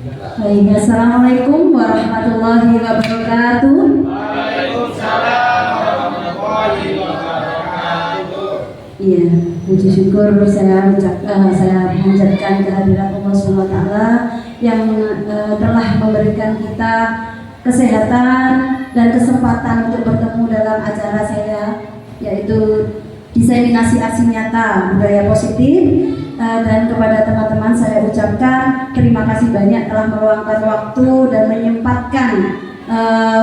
Baik, assalamualaikum warahmatullahi wabarakatuh. Waalaikumsalam warahmatullahi wabarakatuh. Iya, puji syukur saya panjatkan kehadirat Allah Subhanahu wa Ta'ala yang telah memberikan kita kesehatan dan kesempatan untuk bertemu dalam acara saya, yaitu diseminasi aksi nyata budaya positif. Dan kepada teman-teman saya ucapkan terima kasih banyak telah meluangkan waktu dan menyempatkan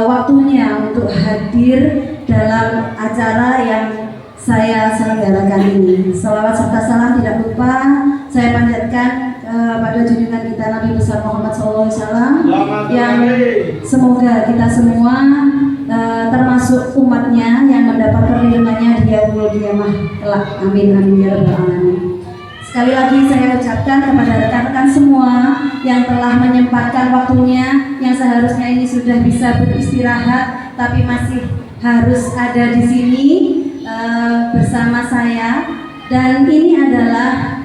waktunya untuk hadir dalam acara yang saya selenggarakan ini. Selawat serta salam tidak lupa saya panjatkan pada junjungan kita Nabi besar Muhammad SAW, yang semoga kita semua termasuk umatnya yang mendapat perlindungannya di yaumul qiyamah kelak. Amin amin ya rabbal alamin. Sekali lagi saya ucapkan kepada rekan-rekan semua yang telah menyempatkan waktunya, yang seharusnya ini sudah bisa beristirahat tapi masih harus ada di sini bersama saya. Dan ini adalah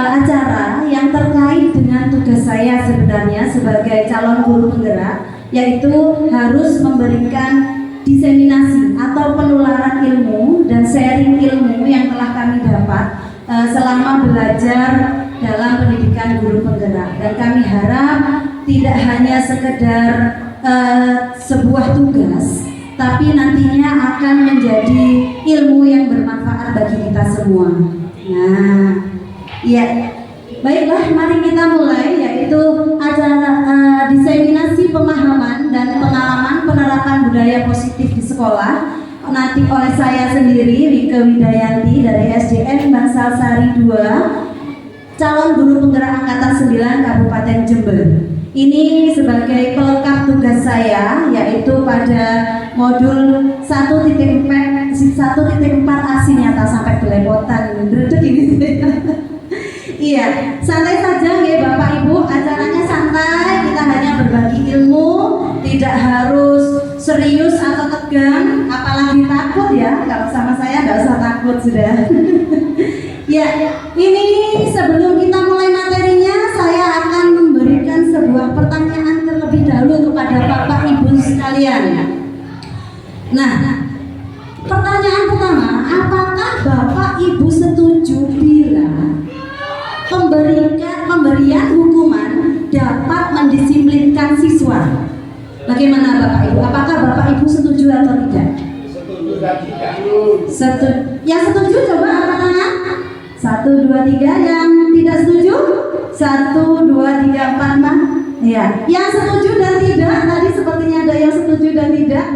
acara yang terkait dengan tugas saya sebenarnya sebagai calon guru penggerak, yaitu harus memberikan diseminasi atau penularan ilmu dan sharing ilmu yang telah kami dapat selama belajar dalam pendidikan guru penggerak. Dan kami harap tidak hanya sekedar sebuah tugas, tapi nantinya akan menjadi ilmu yang bermanfaat bagi kita semua. Nah, ya, baiklah, mari kita mulai, yaitu acara diseminasi pemahaman dan pengalaman penerapan budaya positif di sekolah, nanti oleh saya sendiri, Rike Widayanti dari SDN Bangsal Sari 2, calon guru penggerak angkatan 9 Kabupaten Jember. Ini sebagai pelengkap tugas saya, yaitu pada modul 1.4 aksi nyata sampai belepotan ini. Iya, santai saja ya Bapak Ibu, acaranya santai, kita hanya berbagi ilmu, tidak harus serius atau tegang, apalagi takut ya. Kalau sama saya nggak usah takut sudah. Ya, ini sebelum kita mulai materinya, saya akan memberikan sebuah pertanyaan terlebih dahulu kepada Bapak Ibu sekalian. Nah, pertanyaan pertama, apakah Bapak Ibu setuju bila pemberian hukuman dapat mendisiplinkan siswa? Bagaimana Bapak Ibu? Apakah Bapak Ibu setuju atau tidak? Setuju dan tidak. Yang setuju coba angkat tangan. 1, 2, 3. Yang tidak setuju? 1, 2, 3, 4, 5. Ya. Yang setuju dan tidak, tadi sepertinya ada yang setuju dan tidak.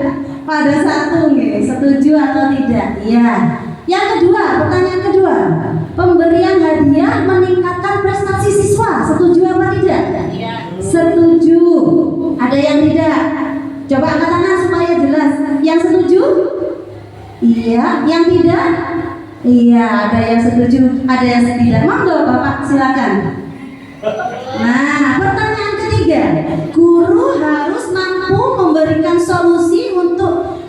Pada 1 nih, setuju atau tidak? Ya. Yang kedua, pertanyaan kedua, pemberian hadiah meningkatkan prestasi siswa, setuju apa tidak? Iya. Setuju. Ada yang tidak? Coba angkat tangan supaya jelas. Yang setuju? Iya. Yang tidak? Iya. Ada yang setuju, ada yang tidak. Monggo Bapak, silakan. Nah, pertanyaan ketiga, guru harus mampu memberikan solusi untuk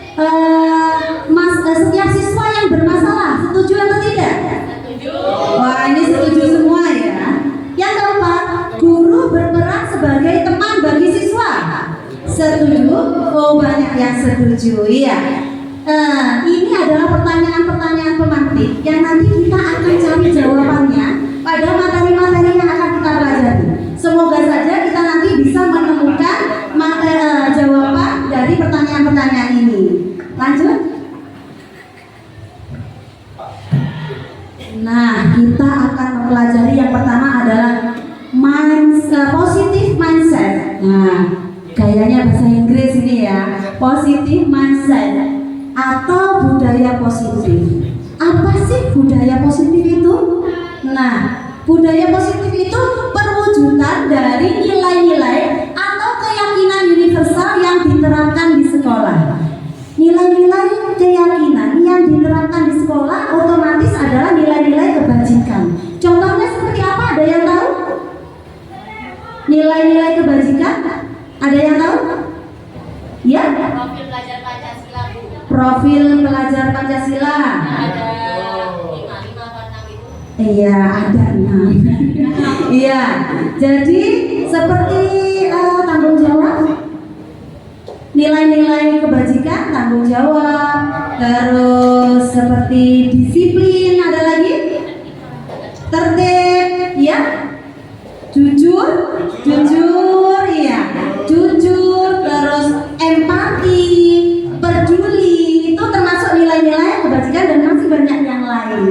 setiap siswa yang bermasalah. Setuju atau tidak? Setuju. Wah, ini setuju semua ya. Yang keempat, guru berperan sebagai teman bagi siswa. Setuju? Oh, banyak yang setuju. Iya. Ini adalah pertanyaan-pertanyaan pemantik yang nanti kita akan cari jawabannya pada materi-materi yang akan kita pelajari. Semoga saja kita nanti bisa menemukan jawaban dari pertanyaan-pertanyaan ini. Lanjut. Nah, kita akan mempelajari yang pertama adalah positive mindset. Nah, gayanya bahasa Inggris ini ya. Positive mindset atau budaya positif. Apa sih budaya positif itu? Nah, budaya positif itu perwujudan dari nilai-nilai atau keyakinan universal yang diterapkan di sekolah. Nilai-nilai keyakinan yang diterapkan di sekolah otomatis adalah nilai-nilai kebajikan. Contohnya seperti apa? Ada yang tahu? Nilai-nilai kebajikan? Ada yang tahu? Ya? Profil pelajar Pancasila, Bu. Profil pelajar Pancasila. Ada 5 atau 6 itu. Iya, ada 6. Iya, jadi seperti tanggung jawab, nilai-nilai kebajikan, tanggung jawab, terus seperti disiplin, ada lagi tertib, ya, jujur, iya, jujur, terus empati, peduli, itu termasuk nilai-nilai kebajikan dan masih banyak yang lain.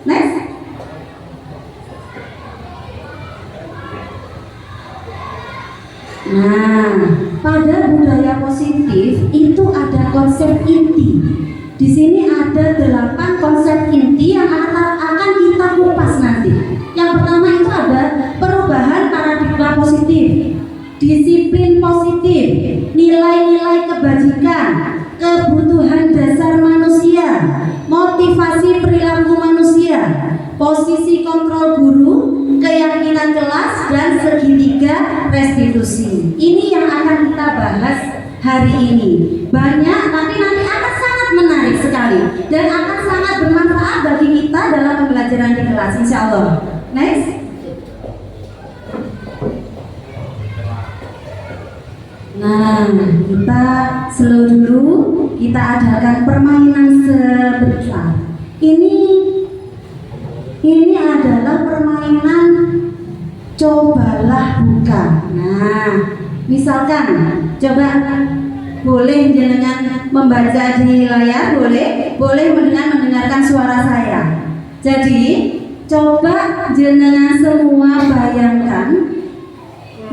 Next. Nah, pada budaya positif itu ada konsep inti. Di sini ada 8 konsep inti yang akan kita kupas nanti. Yang pertama itu ada perubahan paradigma positif, disiplin positif, nilai-nilai kebajikan, kebutuhan dasar manusia, motivasi perilaku manusia, posisi kontrol guru, keyakinan kelas, dan segitiga restitusi. Ini yang akan kita bahas hari ini. Banyak, tapi nanti akan sangat menarik sekali dan akan sangat bermanfaat bagi kita dalam pembelajaran di kelas, insya Allah. Next. Nah, kita slow dulu. Kita adakan permainan sebentar. Ini adalah permainan cobalah buka. Nah, misalkan coba boleh jenengan membaca di layar, boleh mendengarkan suara saya. Jadi coba jenengan semua bayangkan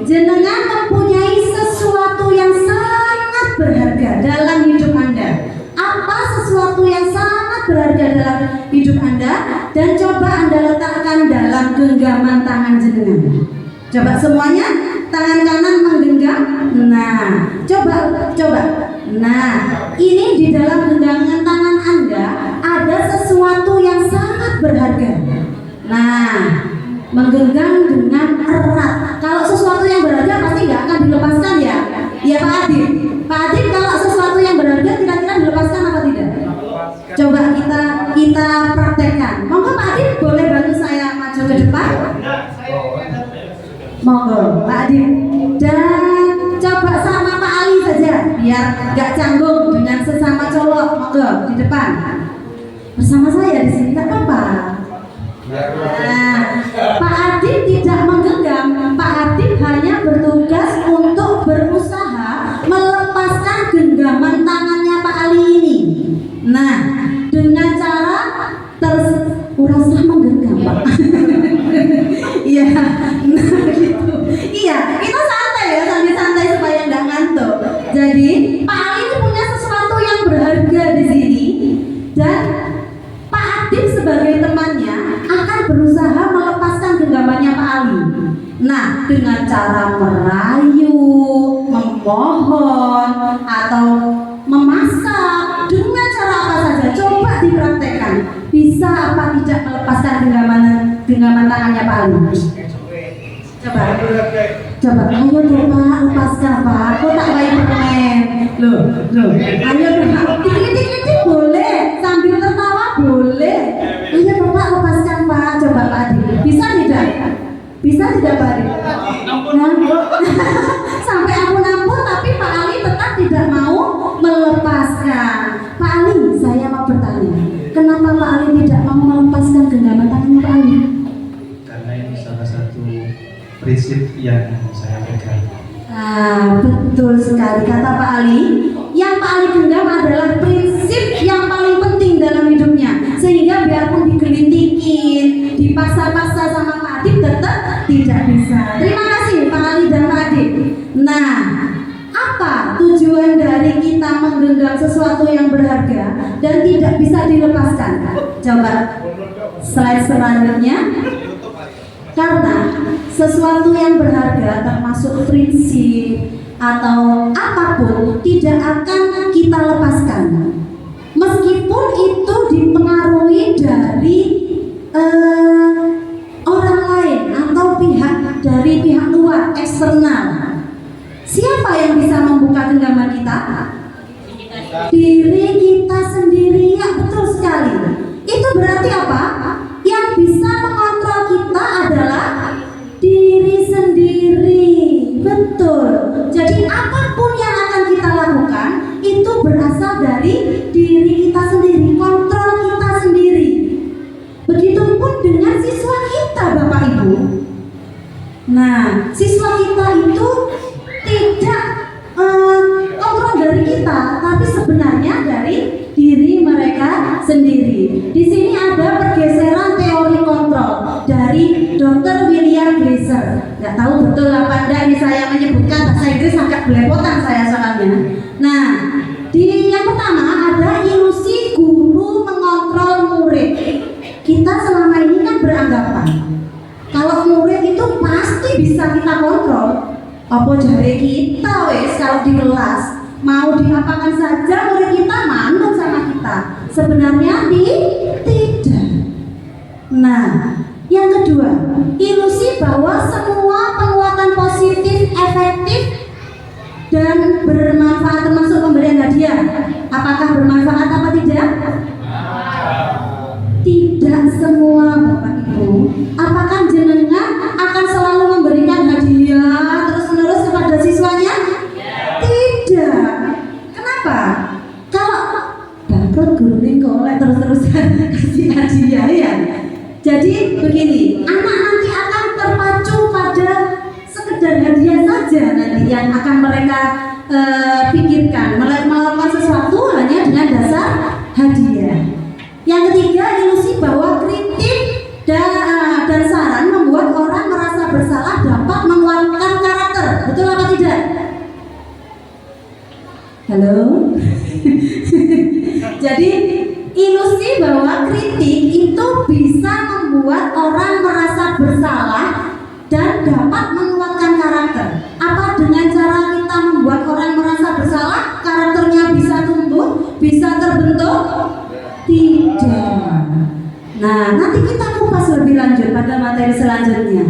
jenengan mempunyai sesuatu yang sangat berharga dalam hidup Anda. Apa sesuatu yang sangat berharga dalam hidup Anda? Dan coba Anda letakkan dalam genggaman tangan jenengan. Coba semuanya, tangan kanan menggenggam. Nah, coba. Nah, ini di dalam genggaman tangan Anda ada sesuatu yang sangat berharga. Nah, menggenggam dengan erat. Kalau sesuatu yang berharga pasti nggak akan dilepaskan ya. Ya Pak Adib. Pak Adib, kalau sesuatu yang berharga kira-kira dilepaskan apa tidak? Coba kita praktekkan. Monggo Pak Adib boleh bantu saya maju ke depan. Monggo Pak Adib. Dan coba sama Pak Ali saja biar nggak canggung dengan sesama cowok. Monggo di depan. Bersama saya di sini nggak apa-apa. Nah, Pak Adib tidak menggenggam. Pak Adib hanya bertugas untuk berusaha melepaskan genggaman tangannya Pak Ali ini. Nah, dengan cara urasa menggenggam Pak. Iya, nah gitu. Iya, kita santai ya, sambil santai supaya nggak ngantuk. Jadi Pak Ali ini punya sesuatu yang berharga di sini dan Pak Adib sebagai temannya akan berusaha melepaskan genggamannya Pak Ali. Nah, dengan cara merayu, memohon, atau memasak, dengan cara apa saja, coba dipraktekkan. Bisa apa tidak melepaskan genggaman tangannya Pak Ali? Coba, ayo dong Pak, lepaskan Pak. Kok tak baik permen? Loh, ayo dong Pak, dikit-dikit boleh, sambil tertawa boleh. Ayo Bapak lepaskan Pak, coba Pak Adi. Bisa tidak? Bisa tidak Pak Adi? Sampai aku nampun, tapi Pak Ali tetap tidak mau melepaskan. Pak Ali, saya mau bertanya, kenapa Pak Ali tidak mau melepaskan genggaman tangannya Pak Ali? Karena ini salah satu prinsip yang saya pegang. Betul sekali kata Pak Ali. Yang Pak Ali genggam adalah prinsip yang paling penting dalam hidupnya, sehingga biarpun digelintikin, dipaksa-paksa sama Pak Adib tetap tidak bisa. Terima kasih Pak Ali dan Pak Adib. Nah, apa tujuan dari kita menggenggam sesuatu yang berharga dan tidak bisa dilepaskan? Coba slide selanjutnya. Karena sesuatu yang berharga termasuk prinsip atau apapun tidak akan kita lepaskan, meskipun itu dipengaruhi dari orang lain atau dari pihak luar eksternal. Siapa yang bisa membuka genggaman kita? Diri kita sendiri. Ya, betul sekali. Itu berarti apa? Yang bisa mengontrol kita adalah diri Nah, siswa kita itu tidak kontrol dari kita, tapi sebenarnya dari diri mereka sendiri. Di sini ada pergeseran teori kontrol dari Dr. William Glasser. Nggak tahu betul apa enggak ini saya menyebutkan bahasa Inggris agak belepotan saya soalnya. Nah, di yang pertama ada ilusi guru mengontrol murid. Kita selama ini kan beranggapan kalau murid itu pasti bisa kita kontrol. Apa jare kita wes kalau di kelas mau diapakan saja murid kita manut sama kita. Sebenarnya tidak. Nah, yang kedua, ilusi bahwa semua penguatan positif efektif dan bermanfaat termasuk pemberian hadiah. Apakah bermanfaat apa tidak? Tidak semua Bapak Ibu. Apakah jenengan akan selalu memberikan hadiah terus-menerus kepada siswanya? Tidak. Kenapa? Kalau dapat guru kolek terus-terusan kasih hadiah ya. Jadi begini, anak nanti akan terpacu pada sekedar hadiah saja nanti yang akan mereka pikirkan, melakukan sesuatu hanya dengan dasar hadiah. Yang ketiga, ilusi bahwa kritik dan saran membuat orang merasa bersalah dapat menguatkan karakter. Betul apa tidak? Halo? Jadi ilusi bahwa kritik itu bisa membuat orang merasa bersalah dan dapat menguatkan karakter. Apa dengan cara kita membuat orang merasa bersalah, karakternya bisa tumbuh, bisa terbentuk? Tidak. Nah, nanti kita kupas lebih lanjut pada materi selanjutnya.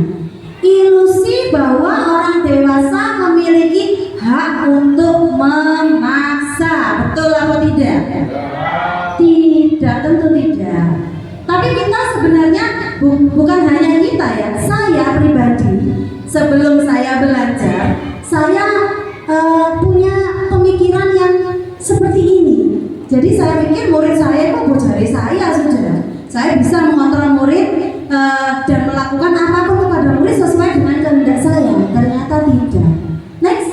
Ilusi bahwa orang dewasa memiliki hak untuk memaksa. Betul atau tidak? Tidak, tentu tidak. Tapi kita sebenarnya bukan hanya kita ya. Saya pribadi sebelum saya belajar, saya punya pemikiran yang seperti ini. Jadi saya pikir murid saya itu bojari saya sudah. Saya bisa mengontrol murid dan melakukan apapun kepada murid sesuai dengan kehendak saya. Ternyata tidak. Next.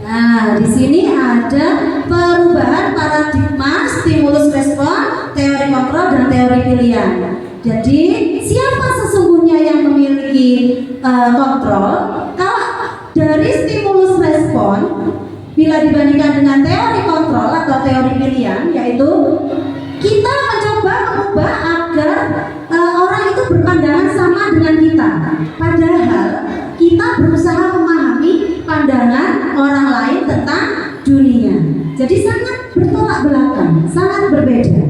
Nah, di sini ada perubahan paradigma stimulus respon, teori kontrol dan teori pilihan. Jadi, siapa sesungguhnya yang memiliki kontrol? Kalau dari stimulus respon, bila dibandingkan dengan teori kontrol atau teori pilihan, yaitu kita mencoba mengubah agar orang itu berpandangan sama dengan kita. Padahal kita berusaha memahami pandangan orang lain tentang dunia. Jadi sangat bertolak belakang, sangat berbeda.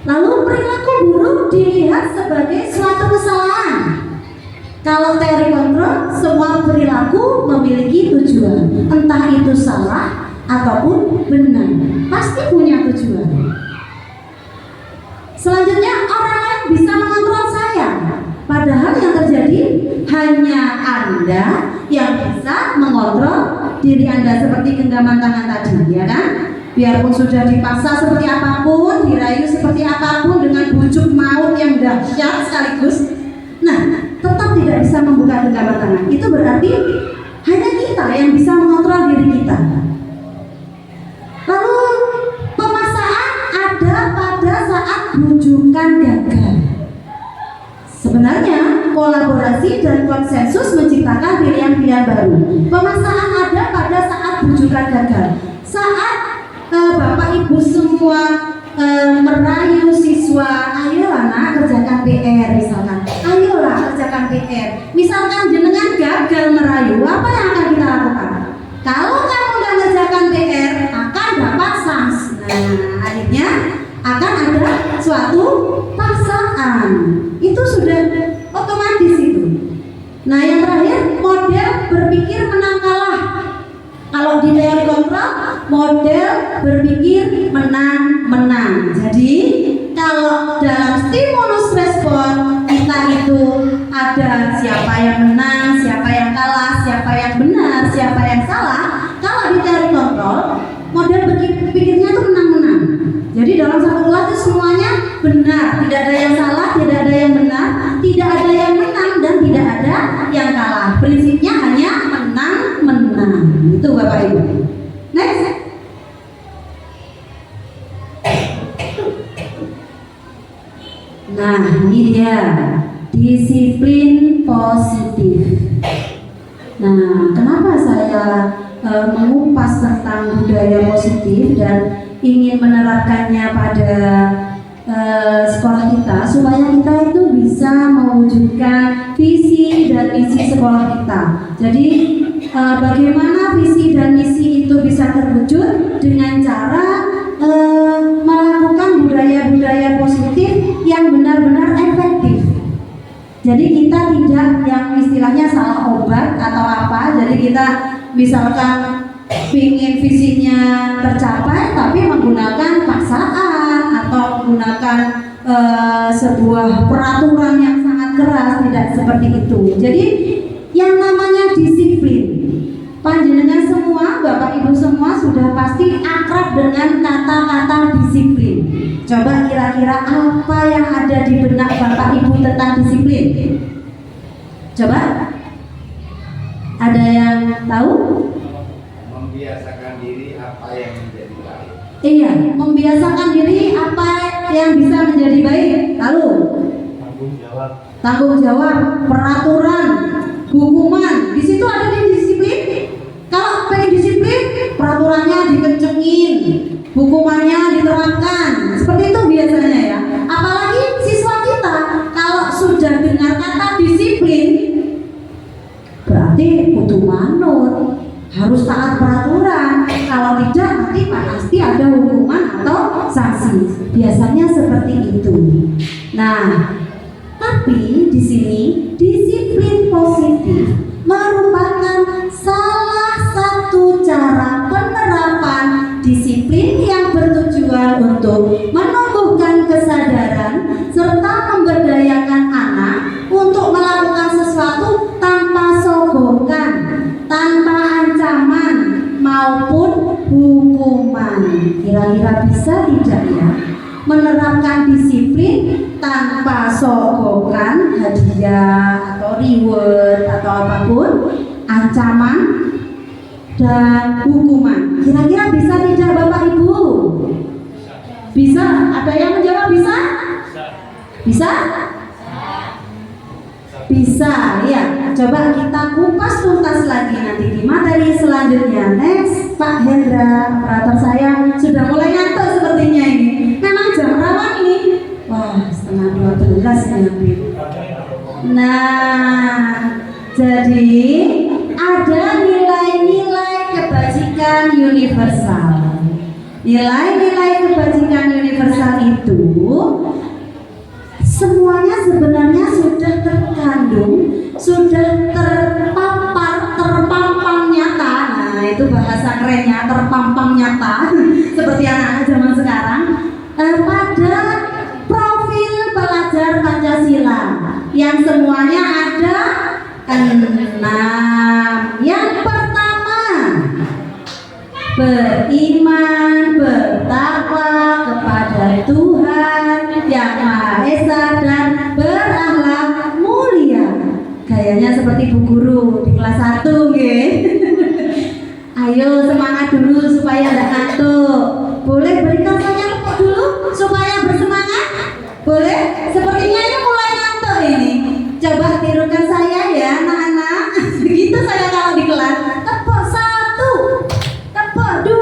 Lalu perilaku buruk dilihat sebagai suatu kesalahan. Kalau teori kontrol, semua perilaku memiliki tujuan, entah itu salah ataupun benar, pasti punya tujuan. Selanjutnya, orang lain bisa mengontrol saya, padahal yang terjadi hanya Anda yang bisa mengontrol diri Anda, seperti genggaman tangan tadi, ya kan? Biarpun sudah dipaksa seperti apapun, dirayu seperti apapun dengan bujuk maut yang dahsyat sekaligus, nah, tetap tidak bisa membuka genggaman tangan. Itu berarti hanya kita yang bisa mengontrol diri kita. Lalu pemaksaan ada pada saat bujukan gagal. Sebenarnya kolaborasi dan konsensus menciptakan pilihan-pilihan baru. Pemaksaan ada pada saat bujukan gagal. Saat Bapak Ibu semua merayu siswa, ayolah nak kerjakan PR misalkan, ayolah kerjakan PR. Misalkan jenengan gagal merayu, apa yang akan kita lakukan? Kalau kamu nggak kerjakan PR, akan dapat sanksi. Nah, akhirnya akan ada suatu paksaan. Itu sudah otomatis itu. Nah, yang terakhir, model berpikir menang kalah. Kalau di teori kontrol, model berpikir menang-menang. Jadi kalau dalam stimulus respon kita itu ada siapa yang menang, siapa yang kalah, siapa yang benar, siapa yang salah. Kalau di teori kontrol, model berpikirnya itu menang-menang. Jadi dalam satu kelas itu semuanya benar, tidak ada yang salah, tidak ada yang benar, tidak ada yang menang dan tidak ada yang kalah. Prinsipnya hanya menang. Itu Bapak Ibu. Next. Nah, ini dia disiplin positif. Nah, kenapa saya mengupas tentang budaya positif dan ingin menerapkannya pada sekolah kita supaya kita itu bisa mewujudkan visi dan misi sekolah kita. Jadi bagaimana visi dan misi itu bisa terwujud dengan cara melakukan budaya-budaya positif yang benar-benar efektif. Jadi kita tidak yang istilahnya salah obat atau apa. Jadi kita misalkan ingin visinya tercapai tapi menggunakan paksaan atau menggunakan sebuah peraturan yang sangat keras, tidak seperti itu. Jadi yang namanya disiplin, panjenengan semua, Bapak Ibu semua sudah pasti akrab dengan kata-kata disiplin. Coba kira-kira apa yang ada di benak Bapak Ibu tentang disiplin? Coba, ada yang tahu? Membiasakan diri apa yang menjadi baik. Iya, membiasakan diri apa yang bisa menjadi baik. Lalu tanggung jawab, peraturan, hukuman. Di situ ada di disiplin. Kalau pengen disiplin, peraturannya dikencengin, hukumannya diterapkan. Seperti itu biasanya ya. Apalagi siswa kita kalau sudah dengar kata disiplin, berarti kudu manut, harus taat peraturan. Kalau tidak nanti pasti ada hukuman atau sanksi. Biasanya seperti itu. Nah, tapi di sini disiplin positif merupakan salah satu cara penerapan disiplin yang bertujuan untuk menumbuhkan kesadaran serta memberdayakan anak untuk melakukan sesuatu tanpa sogokan, tanpa ancaman maupun hukuman. Kira-kira bisa tidak ya menerapkan disiplin tanpa sogokan, hadiah atau reward atau apapun, ancaman dan hukuman? Kira-kira bisa tidak Bapak Ibu? Bisa? Ada yang menjawab bisa? Bisa? Bisa, ya. Coba kita kupas tuntas lagi nanti di materi selanjutnya. Next, Pak Hendra, operator saya sudah mulai ngantuk sepertinya ini. Memang jam rawan ini. Wah, 11:30 nanti. Nah, jadi ada nilai-nilai kebajikan universal. Nilai-nilai kebajikan universal itu semuanya sebenarnya sudah terkandung, sudah terpampang nyata. Nah, itu bahasa kerennya, terpampang nyata seperti anak-anak zaman sekarang pada profil pelajar Pancasila yang semuanya ada 6. Yang pertama, beriman bertakwa kepada Tuhan Yang Maha Esa dan berakhlak mulia. Gayanya seperti Bu Guru di kelas 1 nggih. Ayo semangat dulu supaya tidak ngantuk. Boleh berikan saya tepuk dulu supaya bersemangat? Boleh? Sepertinya ini mulai ngantuk ini. Coba tirukan saya ya anak-anak. Begitu saya kalau di kelas. Tepuk 1, tepuk 2,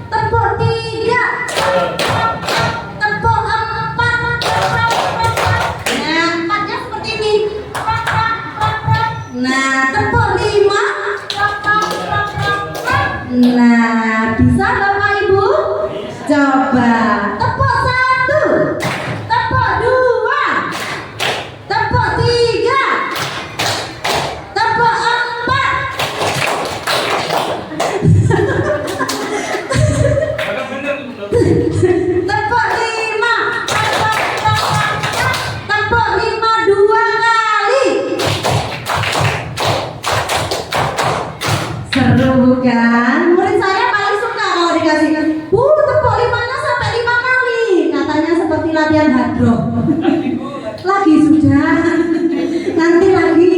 tepuk 3, tepuk 4. Nah, 4-nya seperti ini. Nah, tepuk 5. Nah, bisa Bapak Ibu? Coba tepuk 1, tepuk 2, tepuk 3, tepuk 4. Tepuk 5, tepuk 5 2 kali. Seru bukan? Murid saya paling suka kalau dikasih tepuk 5-nya sampai 5 kali. Katanya latihan hadroh. Lagi sudah. Nanti lagi.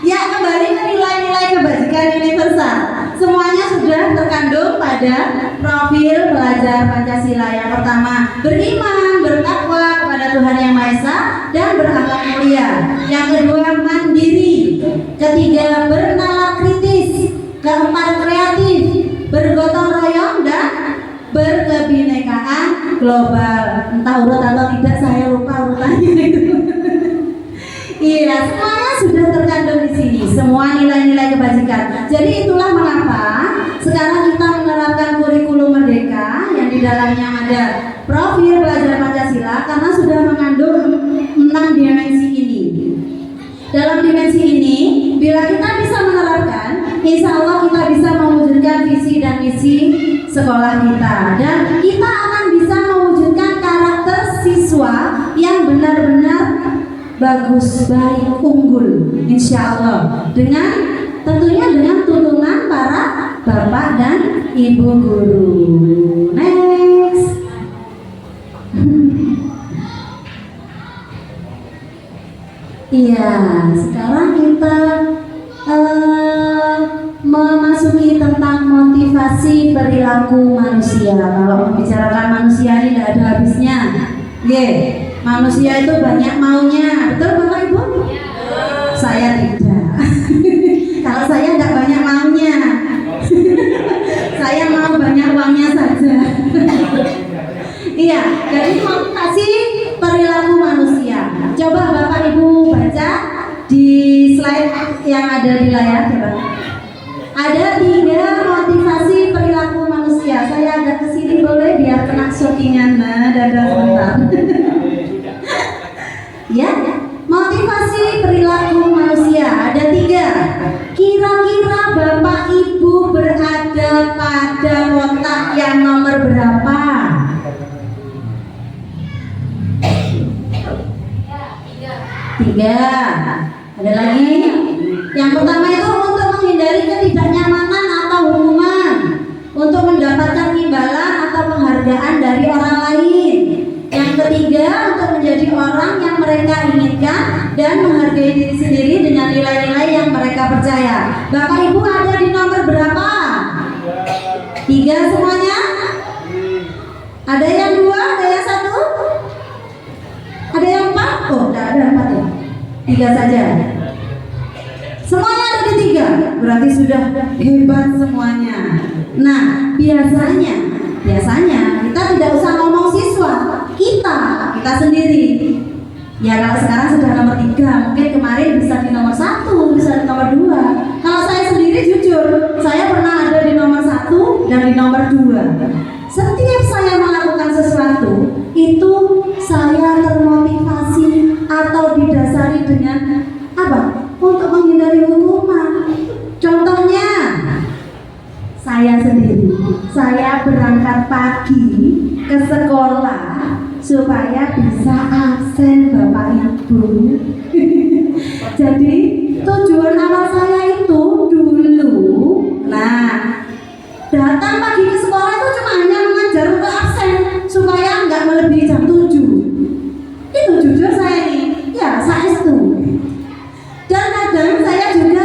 Ya, kembali ke nilai-nilai kebajikan universal. Semuanya sudah terkandung pada profil pelajar Pancasila. Yang pertama, beriman, bertakwa kepada Tuhan Yang Maha Esa dan berakhlak mulia. Yang kedua, mandiri. Ketiga, bernalar kritis. Keempat, kreatif, bergotong royong dan berkebinekaan global. Entah urut atau tidak, saya lupa urutannya itu. Iya, semuanya sudah terkandung di sini. Semua nilai-nilai kebajikan. Jadi itulah mengapa sekarang kita menerapkan kurikulum merdeka yang di dalamnya ada profil pelajar Pancasila karena sudah mengandung 6 dimensi ini. Dalam dimensi ini, bila kita bisa menerapkan, insya Allah kita bisa mewujudkan visi dan misi sekolah kita, dan kita akan bisa mewujudkan karakter siswa yang benar-benar bagus, baik, unggul, insya Allah, dengan tentunya dengan tuntunan para bapak dan ibu guru. Next. Iya, sekarang kita memasuki tentang motivasi perilaku manusia. Kalau membicarakan manusia ini tidak ada habisnya. Manusia itu banyak maunya, betul Bapak Ibu? Saya tidak. Kalau saya tidak banyak maunya. Saya mau banyak uangnya saja. Iya, jadi motivasi perilaku manusia. Coba Bapak Ibu baca di slide yang ada di layar, coba. Ada 3 motivasi perilaku manusia. Saya agak kesini boleh biar kena shootingan. Nah, dadah sebentar. Ya, motivasi perilaku manusia ada 3. Kira-kira Bapak Ibu berada pada kotak yang nomor berapa? Tiga. Ada lagi? Yang pertama itu untuk menghindari ketidaknyamanan atau hukuman, untuk mendapatkan imbalan atau penghargaan dari orang lain. Yang ketiga, untuk menjadi orang yang mereka inginkan dan menghargai diri sendiri dengan nilai-nilai yang mereka percaya. Bapak Ibu ada di nomor berapa? 3 semuanya? Ada yang 2, ada yang 1? Ada yang 4? Oh, tidak ada 4 ya? 3 saja. Semuanya ada di 3, berarti sudah hebat semuanya. Nah, biasanya kita tidak usah ngomong siswa, kita sendiri. Ya, kalau sekarang sudah nomor 3, mungkin kemarin bisa di nomor 1, bisa di nomor 2. Kalau saya sendiri jujur, saya pernah ada di nomor 1 dan di nomor 2. Setiap saya melakukan sesuatu, itu saya termotivasi atau didasari dengan apa? Untuk menghindari hukuman. Contohnya, saya sendiri, saya berangkat pagi ke sekolah supaya bisa absen Bapak Ibu. Jadi tujuan awal saya itu dulu, datang pagi ke sekolah itu cuma hanya mengajar untuk absen supaya nggak melebihi jam 7. Itu jujur saya ini, ya saya itu. Dan kadang saya juga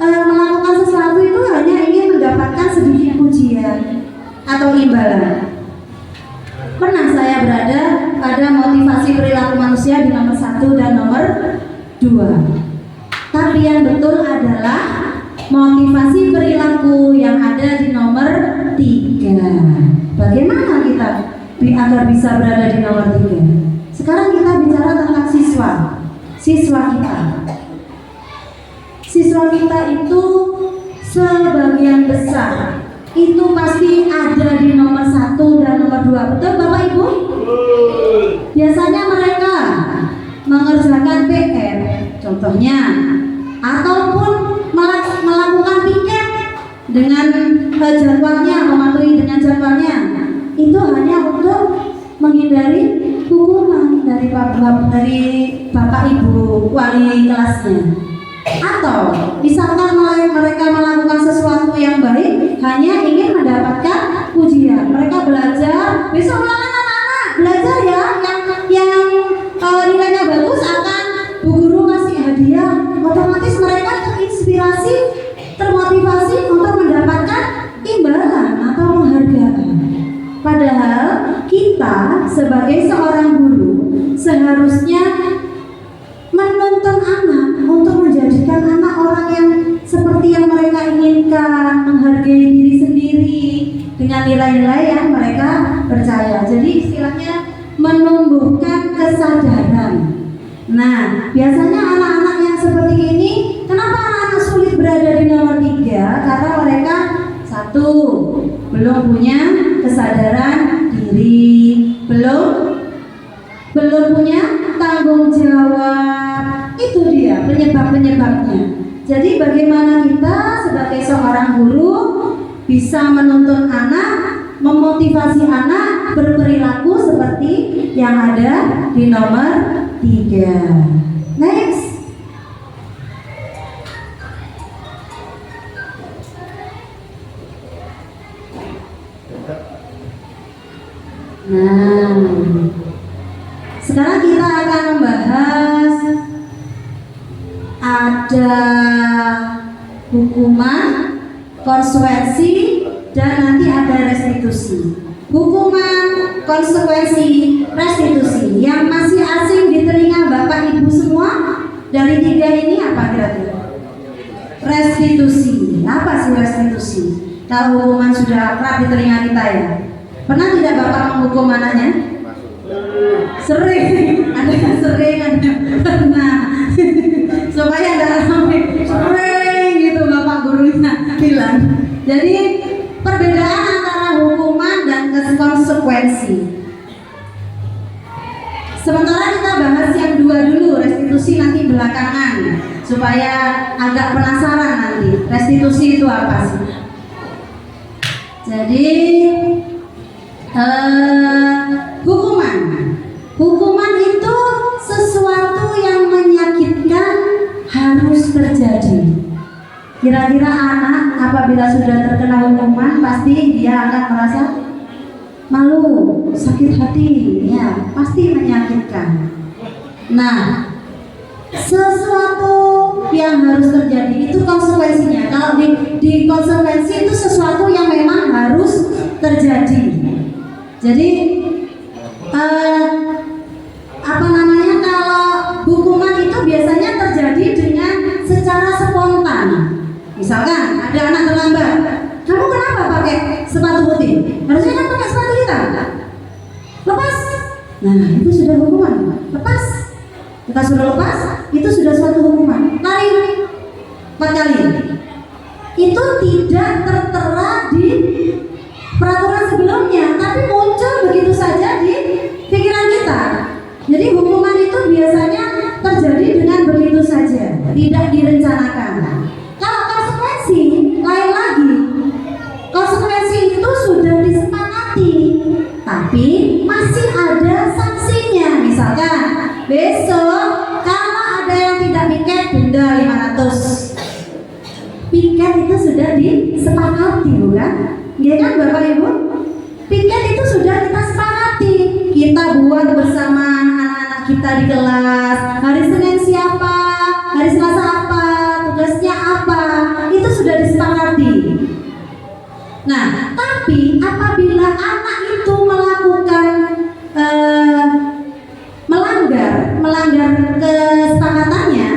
melakukan sesuatu itu hanya ingin mendapatkan sedikit pujian atau imbalan. Pernah saya berada pada motivasi perilaku manusia di nomor 1 dan nomor 2. Tapi yang betul adalah motivasi perilaku yang ada di nomor 3. Bagaimana kita agar bisa berada di nomor 3? Sekarang kita bicara tentang siswa kita. Siswa kita itu sebagian besar itu pasti ada di nomor 1 dan nomor 2. Betul Bapak Ibu? Biasanya mereka mengerjakan PR contohnya, ataupun melakukan piket dengan jadwalnya, mematuhi dengan jadwalnya, itu hanya untuk menghindari hukuman dari Bapak Ibu wali kelasnya. Atau misalkan mereka melakukan sesuatu yang baik hanya ingin mendapatkan pujian. Mereka belajar, besok ulangan anak-anak, belajar ya, kita sebagai seorang guru seharusnya menuntun anak untuk menjadikan anak orang yang seperti yang mereka inginkan, menghargai diri sendiri dengan nilai-nilai yang mereka percaya. Jadi istilahnya menumbuhkan kesadaran. Nah, biasanya anak-anak yang seperti ini, kenapa anak-anak sulit berada di nomor 3? Karena mereka satu, belum punya kesadaran diri, belum punya tanggung jawab. Itu dia penyebab-penyebabnya. Jadi bagaimana kita sebagai seorang guru bisa menuntun anak, memotivasi anak berperilaku seperti yang ada di nomor 3. Next. Nah, sekarang kita akan membahas ada hukuman, konsekuensi, dan nanti ada restitusi. Hukuman, konsekuensi, restitusi. Yang masih asing di telinga Bapak Ibu semua dari 3 ini apa kira-kira? Restitusi. Apa sih restitusi? Kalau hukuman sudah akrab di telinga kita ya. Pernah tidak Bapak menghukum anaknya? Sering, ada yang sering, ada yang pernah. Supaya ada sering gitu Bapak gurunya bilang. Jadi perbedaan antara hukuman dan konsekuensi. Sementara kita bahas yang 2 dulu, restitusi nanti belakangan, supaya agak penasaran nanti restitusi itu apa sih. Jadi hukuman itu sesuatu yang menyakitkan harus terjadi. Kira-kira anak apabila sudah terkena hukuman pasti dia akan merasa malu, sakit hati, ya pasti menyakitkan. Nah, sesuatu yang harus terjadi itu konsekuensinya. Kalau di konsekuensi itu sesuatu yang memang harus terjadi. Jadi kalau hukuman itu biasanya terjadi dengan secara spontan. Misalkan ada anak terlambat, kamu kenapa pakai sepatu putih? Harusnya kan pakai sepatu hitam. Lepas. Nah, itu sudah hukuman. Lepas. Kita sudah lepas, itu sudah suatu hukuman. Lari 4 kali. Itu tidak tertera di peraturan sebelumnya, tapi muncul begitu saja di pikiran kita. Jadi hukuman itu biasanya terjadi dengan begitu saja, tidak direncanakan. Kalau konsekuensi lain lagi. Konsekuensi itu sudah disepakati, tapi masih ada sanksinya. Misalkan besok kalau ada yang tidak piket denda 500. Piket itu sudah disepakati, bukan? Ya kan Bapak Ibu? Piket itu sudah kita sepakati. Kita buat bersama anak-anak kita di kelas. Hari Senin siapa? Hari Selasa apa? Tugasnya apa? Itu sudah disepakati. Nah, tapi apabila anak itu melakukan melanggar kesepakatannya,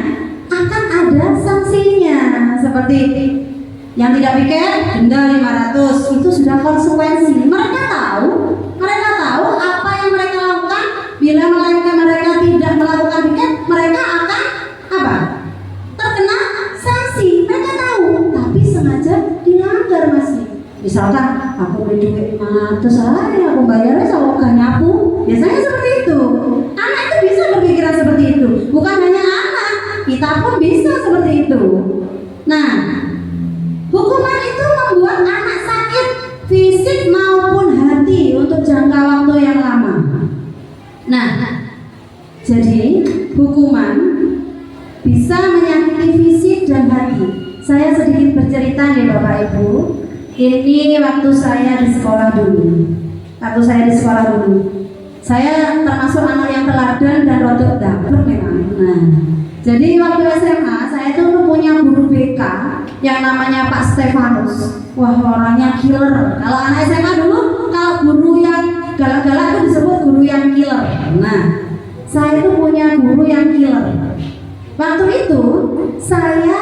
akan ada sanksinya. Seperti yang tidak piket denda 500, itu sudah konsekuensi. Mereka tahu apa yang mereka lakukan. Bila mereka tidak melakukan piket, mereka akan apa? Terkena sanksi. Mereka tahu, tapi sengaja dilanggar masih. Misalkan aku beli duit 500 saya, aku bayarnya sama gak nyapu. Biasanya seperti itu. Anak itu bisa berpikiran seperti itu. Bukan hanya anak, kita pun bisa seperti itu. Nah, hukuman itu membuat anak sakit fisik maupun hati untuk jangka waktu yang lama. Nah, jadi hukuman bisa menyakiti fisik dan hati. Saya sedikit bercerita nih Bapak Ibu. Ini waktu saya di sekolah dulu. Saya termasuk anak yang teladan dan rodok dapur memang. Nah, jadi waktu SMA saya itu punya guru BK yang namanya Pak Stefanus. Wah, orangnya killer. Kalau anak SMA dulu, kalau guru yang galak-galak itu disebut guru yang killer. Nah, saya itu punya guru yang killer. Waktu itu saya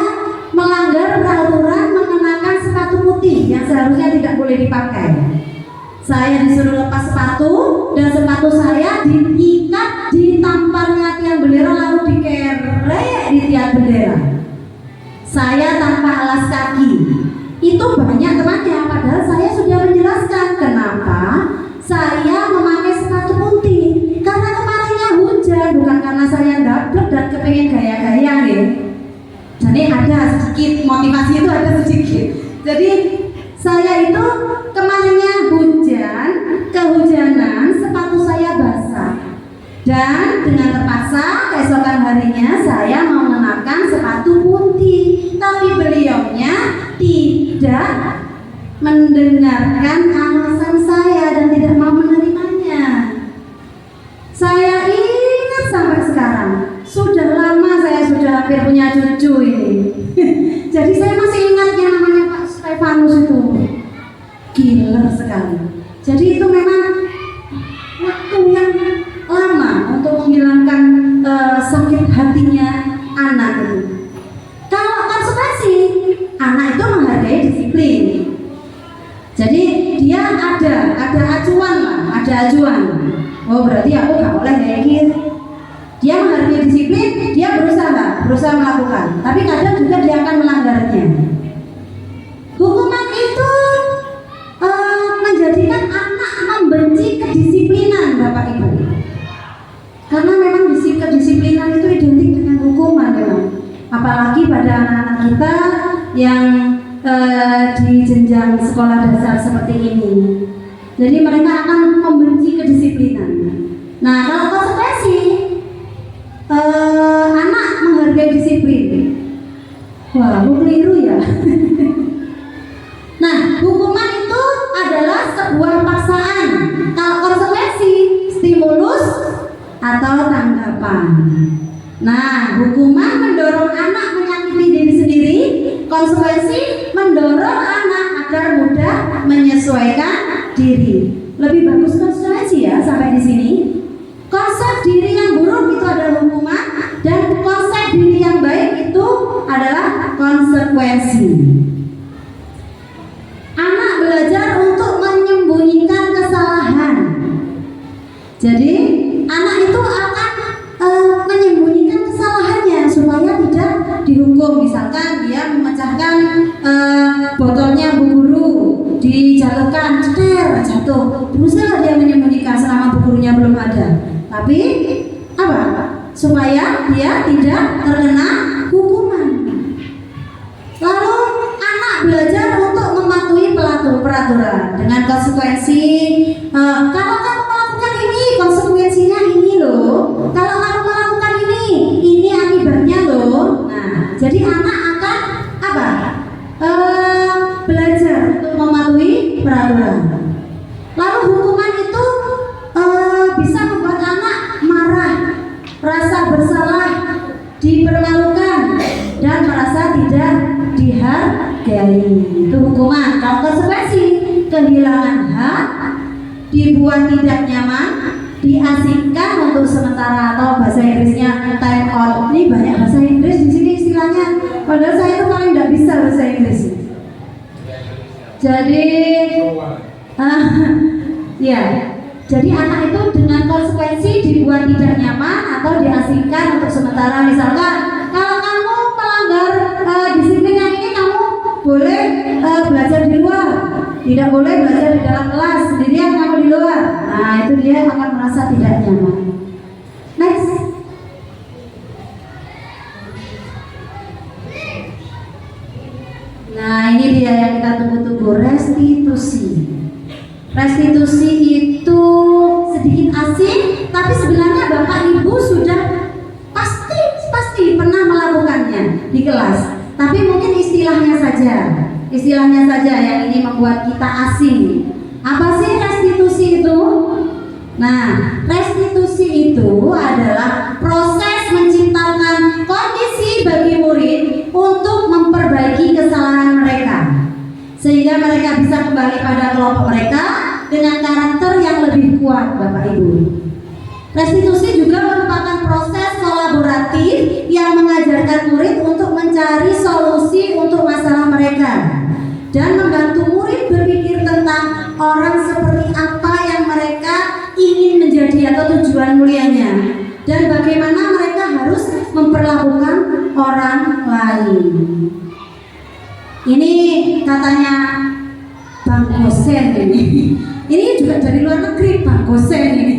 melanggar peraturan mengenakan sepatu putih yang seharusnya tidak boleh dipakai. Saya disuruh lepas sepatu dan sepatu saya diikat di tamparnya tiang bendera lalu dikerek di tiang bendera. Saya tanpa alas kaki. Itu banyak temannya, padahal saya sudah menjelaskan kenapa saya memakai sepatu putih. Karena kemarinnya hujan, bukan karena saya dablek dan kepengen gaya-gaya ya. Jadi ada sedikit motivasi itu ada sedikit. Jadi saya itu kemarinnya hujan, kehujanan, sepatu saya basah. Dan dengan terpaksa keesokan harinya saya mau mengenakan sepatu putih, tapi beliaunya tidak mendengarkan alasan saya dan tidak mau menerimanya. Saya ingat sampai sekarang, sudah lama saya sudah hampir punya cucu ini. Jadi saya masih ingat yang namanya Pak Stefanus itu, gila sekali. Jadi itu memang waktu yang lama untuk menghilangkan sakit hatinya anak itu. Kalau konsekuensi, anak itu menghargai disiplin. Jadi dia ada acuan lah, ada acuan. Oh berarti aku nggak boleh kayak gitu. Dia menghargai disiplin, dia berusaha melakukan. Tapi kadang juga dia akan melanggarnya. Hukuman itu menjadikan anak membenci kedisiplinan, Bapak Ibu. Karena memang kedisiplinan itu identik dengan hukuman memang. Apalagi pada anak-anak kita yang di jenjang sekolah dasar seperti ini. Jadi mereka akan membenci kedisiplinan. Nah, kalau konsekuensi anak menghargai disiplin. Wah, aku keliru ya. Nah, hukuman itu adalah sebuah paksaan. Kalau konsekuensi, stimulus atau tanggapan. Nah, hukuman mendorong anak menyakiti diri sendiri, konsekuensi mendorong anak agar mudah menyesuaikan diri. Lebih bagus konsekuensi ya sampai di sini. Konsep diri yang buruk itu adalah hukuman dan konsep diri yang baik itu adalah konsekuensi. Anak belajar untuk menyembunyikan kesalahan. Jadi anak itu akan menyembunyikan kesalahannya supaya tidak dihukum. Misalkan dia memecahkan botolnya Bu Guru, dijatuhkan, jatuh. Berusaha dia menyembunyikan selama Bu Gurunya belum ada. Tapi apa? Supaya dia tidak terkena hukuman. Lalu anak belajar untuk mematuhi peraturan dengan konsekuensi. Kalau kamu melakukan ini, konsekuensinya ini loh. Kalau kamu melakukan ini akibatnya loh. Nah, jadi anak akan apa? Belajar untuk mematuhi peraturan. Lalu hukuman itu bisa membuat anak marah, rasa bersalah, dipermalukan, dan merasa tidak dihargai. Itu hukuman. Kalau konsekuensi, kehilangan hak, dibuat tidak nyaman, diasingkan untuk sementara, atau bahasa Inggrisnya time out. Ini banyak bahasa Inggris di sini istilahnya. Padahal saya itu paling tidak bisa bahasa Inggris. Jadi ya, jadi anak itu dengan konsekuensi dibuat tidak nyaman atau diasingkan untuk sementara. Misalkan kalau kamu melanggar disiplin yang ini, kamu boleh belajar di luar, tidak boleh belajar di dalam kelas, sendirian kamu di luar. Nah, itu dia akan merasa tidak nyaman. Next. Nah, ini dia yang kita tunggu-tunggu, restitusi. Restitusi itu sedikit asing, tapi sebenarnya Bapak Ibu sudah pasti pernah melakukannya di kelas. Tapi mungkin istilahnya saja yang ini membuat kita asing. Apa sih restitusi itu? Nah, restitusi itu adalah proses menciptakan kondisi bagi murid untuk memperbaiki kesalahan mereka, sehingga mereka bisa kembali pada kelompok mereka dengan karakter yang lebih kuat. kuat Bapak Ibu. Restitusi juga merupakan proses kolaboratif yang mengajarkan murid untuk mencari solusi untuk masalah mereka dan membantu murid berpikir tentang orang seperti apa yang mereka ingin menjadi atau tujuan mulianya dan bagaimana mereka harus memperlakukan orang lain. Ini katanya Bang Gosen ini. Ini juga dari luar negeri Bang Gosen ini.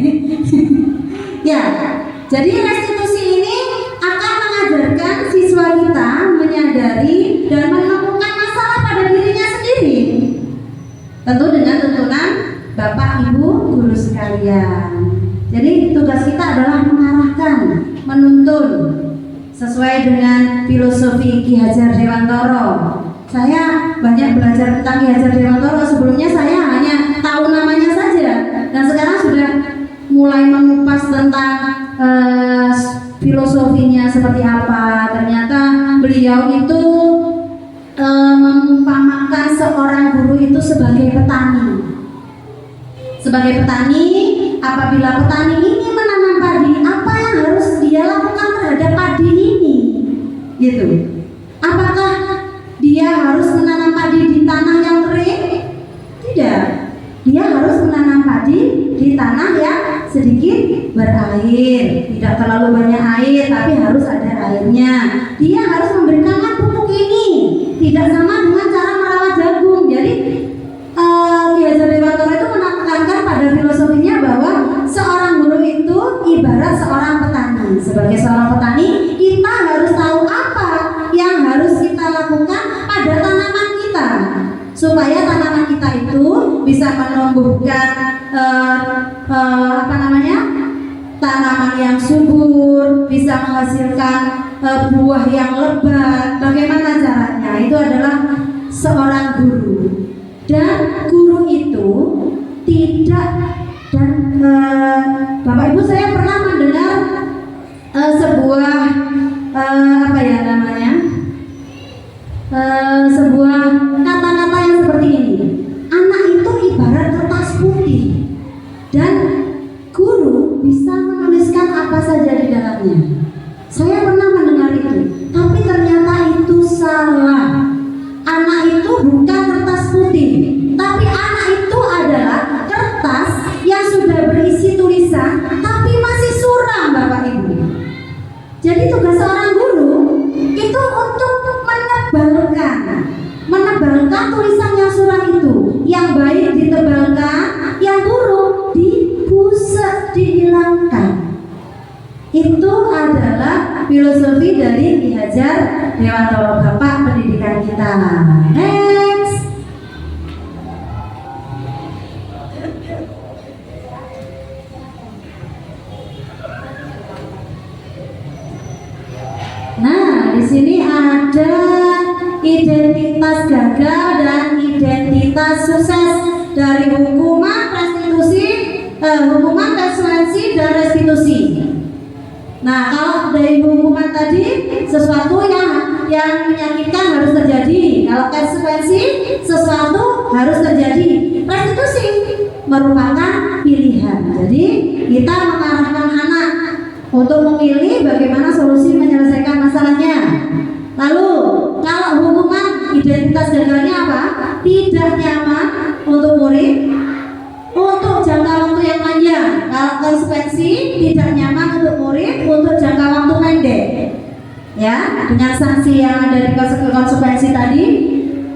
Ya, jadi restitusi ini akan mengajarkan siswa kita menyadari dan menemukan masalah pada dirinya sendiri. Tentu dengan tuntunan Bapak Ibu guru sekalian. Jadi tugas kita adalah mengarahkan, menuntun sesuai dengan filosofi Ki Hajar Dewantoro. Saya banyak belajar tentang Ki Hajar Dewantoro. Sebelumnya saya hanya tahu namanya saja, dan sekarang sudah mulai mengupas tentang filosofinya seperti apa. Ternyata beliau itu mengumpamakan seorang guru itu sebagai petani. Sebagai petani, apabila petani ini menanam padi, apa yang harus dia lakukan terhadap padi ini? Gitu. Apakah dia harus menanam padi di tanah yang kering? Tidak. Dia harus menanam padi di tanah yang sedikit berair, tidak terlalu banyak air, tapi harus ada airnya. Dia harus memberikan pupuk ini, tidak sama dengan cara merawat jagung. Jadi Ki Hajar Dewantoro itu menekankan pada filosofinya bahwa seorang guru itu ibarat seorang petani. Sebagai seorang petani, kita harus tahu apa yang harus kita lakukan pada tanaman kita, supaya tanaman kita itu bisa menumbuhkan tanaman yang subur, bisa menghasilkan buah yang lebat. Bagaimana caranya? Itu adalah seorang guru. Dan guru itu tidak, dan Bapak Ibu, saya pernah mendengar sebuah sebuah kata-kata yang seperti ini. Anak itu ibarat kertas putih dan guru bisa menuliskan apa saja di dalamnya. Saya pernah mendengar itu, tapi ternyata itu salah. Anak itu bukan kertas putih, tapi anak itu adalah kertas yang sudah berisi tulisan tapi masih suram, Bapak Ibu. Jadi tugas seorang guru itu untuk menebalkan tulisan yang suram itu. Yang baik ditebalkan, yang buruk dihilangkan. Itu adalah filosofi dari Ki Hajar Dewantoro, Bapak pendidikan kita. Next. Nah, di sini ada identitas gagal dan identitas sukses dari hukuman, restitusi, hukuman, konsekuensi, dan restitusi. Nah, kalau dari hukuman tadi, sesuatu yang menyakitkan harus terjadi. Kalau konsekuensi, sesuatu harus terjadi. Restitusi merupakan pilihan. Jadi kita mengarahkan anak untuk memilih bagaimana solusi menyelesaikan masalahnya. Lalu kalau hukuman, identitas gagalnya apa? Tidak nyaman untuk murid untuk jangka waktu yang panjang. Kalau konsekuensi, tidak nyaman untuk murid untuk jangka waktu pendek. Ya, dengan sanksi yang ada di konsekuensi tadi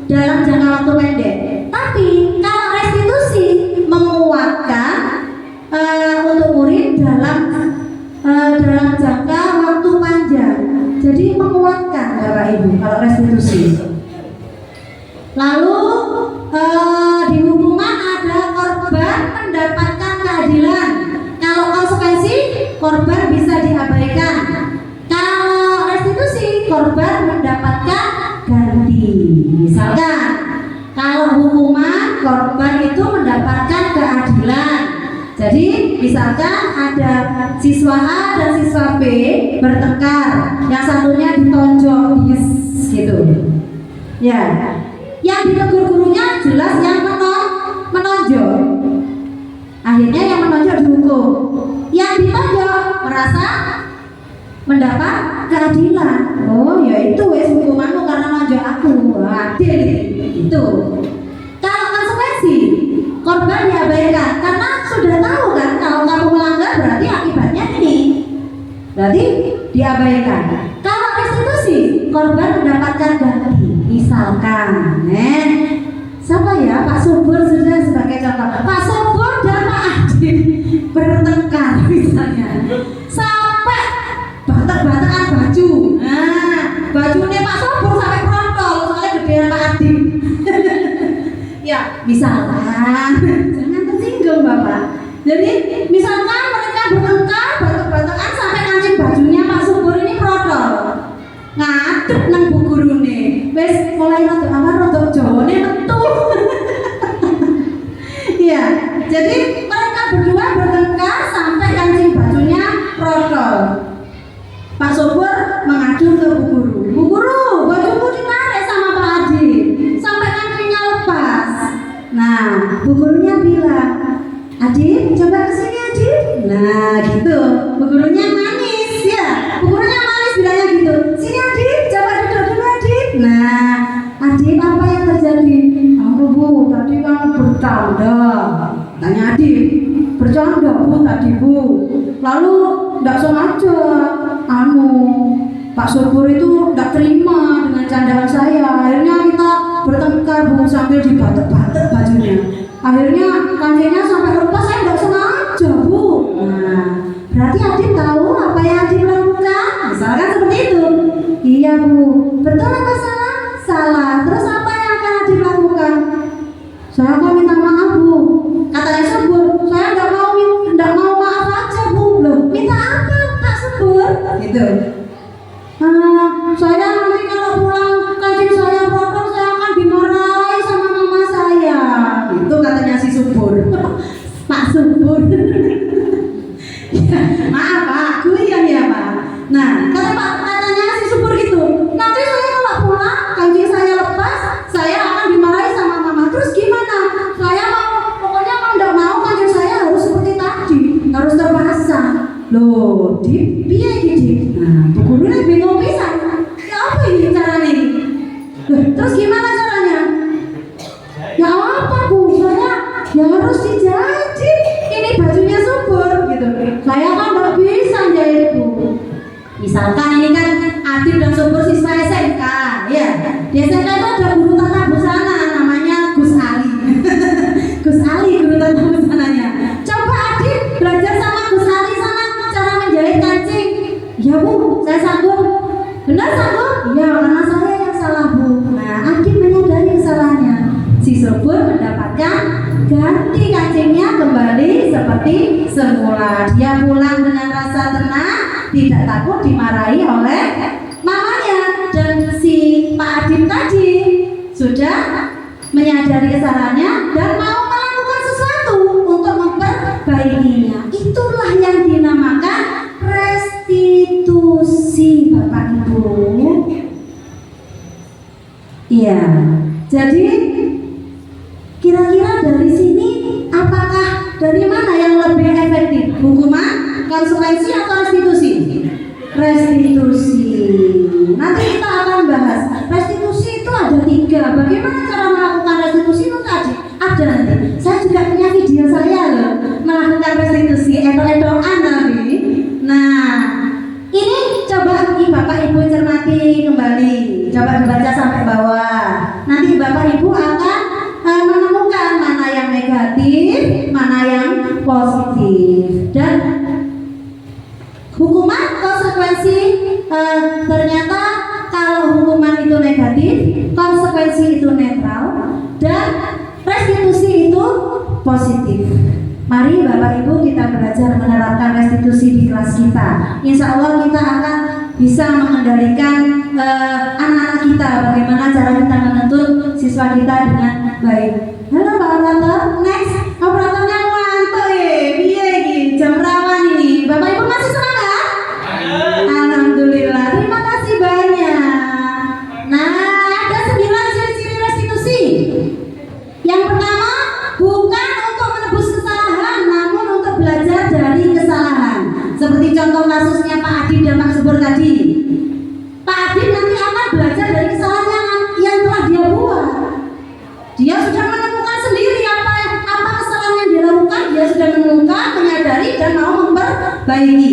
dalam jangka waktu pendek. Tapi kalau restitusi menguatkan untuk murid dalam jangka waktu panjang. Jadi menguatkan, Bapak Ibu, kalau restitusi. Lalu di hukuman ada korban mendapatkan keadilan. Kalau konsekuensi, korban bisa diabaikan. Kalau restitusi, korban mendapatkan ganti. Misalkan kalau hukuman, korban itu mendapatkan keadilan. Jadi misalkan ada siswa A dan siswa B bertengkar, yang satunya ditonjok, gitu. Ya, yang ditegur gurunya jelas yang menonjol. Akhirnya yang menonjol dihukum, yang ditonjol merasa mendapat keadilan. Oh ya itu wes hukumanmu karena nonjol aku, adil itu. Kalau konsekuensi, korban diabaikan karena sudah tahu kan kalau kamu melanggar berarti akibatnya ini, berarti diabaikan. Kalau restitusi, korban mendapatkan ganti. Misalkan, siapa ya, Pak Subur sudah sebagai contoh. Pak Subur dan Pak Adib bertengkar misalnya, sampai batak-batakan baju. Nah, bajunya Pak Subur sampai prontol soalnya gedean Pak Adib. Ya, misalkan, jangan tersinggung Bapak. Jadi, misalkan mereka bertengkar, batak-batakan sampai kancing bajunya Pak Subur ini prontol. Ngadep nang bu gurune. Wes mulai rada awal rada jawane metu. Iya, jadi mereka berdua bertengkar sampai kancing bajunya protol. Pak Subur mengadu ke bu guru. Bu guru, bajuku ditarik sama Pak Adi sampai kancingnya lepas. Nah, bu gurunya bilang, Adi, coba kesini Adi. Nah, gitu. Bu gurunya manis ya. Bu gurunya manis bilangnya gitu. Sini Adi, coba duduk dulu Adi. Nah, Adi apa yang terjadi? Bu, tadi kan bercanda. Tanya Adi, bercanda Bu tadi Bu. Lalu tidak sengaja, Pak Subur itu tidak terima dengan candaan saya. Akhirnya kita bertengkar Bu sambil dibatek-batek bajunya. Akhirnya kancingnya sampai lepas, saya tidak sengaja Bu. Nah, berarti Adi tahu apa yang Adi lakukan. Misalkan seperti itu. Iya Bu, betul apa salah? Salah. Terus apa yang akan Adi lakukan? Saya akan minta maaf Bu. Katanya Subur, saya tidak mau maaf aja Bu. Loh, minta apa Pak Subur? Gitu. Saya nanti kalau pulang kancing saya potong, saya akan dimarahi sama mama saya. Itu katanya si Subur. Pak Subur. Ya, maaf Pak, guyon ya Pak. Nah, katanya si Subur gitu. Nanti saya kalau pulang kancing saya lepas, saya akan dimarahi sama mama. Terus gimana? Saya pokoknya tidak mau kancing saya harus seperti tadi, harus terpasang. Loh, Dip, piye iki Dip? Nah, bu gurunya bingung pisan. Ya apa ini caranya ini? Loh, terus gimana caranya? Ya apa Bu? Saya ya harus dijahit. Ini bajunya Subur gitu. Saya kan nggak bisa jahit Bu. Misalkan ini kan Adib dan Subur siswa SMK, ya. Di SMK itu ada guru tata busana namanya Gus Ali. Gus Ali guru tata busananya. Coba Adib belajar sama Gus Ali sana cara menjahit kancing. Ya Bu, saya sanggup. Benar sanggup? Ya, karena saya yang salah Bu. Nah, Adib menyadari kesalahannya. Si Subur mendapatkan ganti kancingnya kembali seperti semula. Dia pulang dengan rasa tenang, tidak takut dimarahi oleh mamanya. Dan si Pak Adib tadi sudah menyadari kesalahannya dan mau melakukan sesuatu untuk memperbaikinya. Itulah yang dinamakan restitusi Bapak Ibu. Iya, jadi kira-kira dari sini apakah dari mana yang lebih efektif? Hukuman, konsekuensi atau restitusi? Restitusi. Nanti kita akan bahas. Restitusi itu ada 3. Bagaimana cara melakukan restitusi itu tadi? Ada nanti. Saya juga punya video saya loh melakukan restitusi. Edo-edoan nanti. Nah, ini coba Bapak Ibu cermati kembali. Coba dibaca sampai bawah. Nanti Bapak Ibu akan menemukan mana yang negatif, mana yang positif. Dan hukuman konsekuensi ternyata kalau hukuman itu negatif, konsekuensi itu netral, dan restitusi itu positif. Mari Bapak Ibu kita belajar menerapkan restitusi di kelas kita. Insya Allah kita akan bisa mengendalikan anak-anak kita. Bagaimana cara kita menuntut siswa kita dengan baik. Halo Pak Operator, next operatornya mantap piye iki jam rawan ini. Bapak Ibu masih semangat? Alhamdulillah, terima kasih banyak. Nah, ada 9 ciri-ciri restitusi. Yang pertama, bukan untuk menebus kesalahan, contoh kasusnya Pak Adib dan Pak Subur tadi. Pak Adib nanti akan belajar dari kesalahan yang telah dia buat. Dia sudah menemukan sendiri apa kesalahan yang dilakukan, dia sudah menemukan, menyadari dan mau memperbaiki.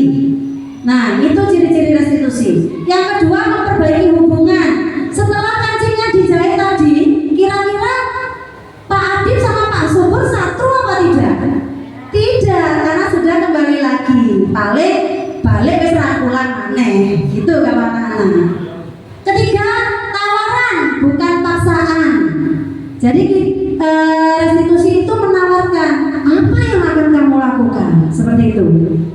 Nah, itu ciri-ciri restitusi. Yang kedua, memperbaiki hubungan. Setelah kancingnya dijahit tadi, kira-kira Pak Adib sama Pak Subur satu apa tidak? Tidak, karena sudah kembali lagi. Balik wis rangkulan aneh, gitu kalau anak-anak. Ketiga, tawaran bukan paksaan. Jadi restitusi itu menawarkan apa yang akan kamu lakukan, seperti itu.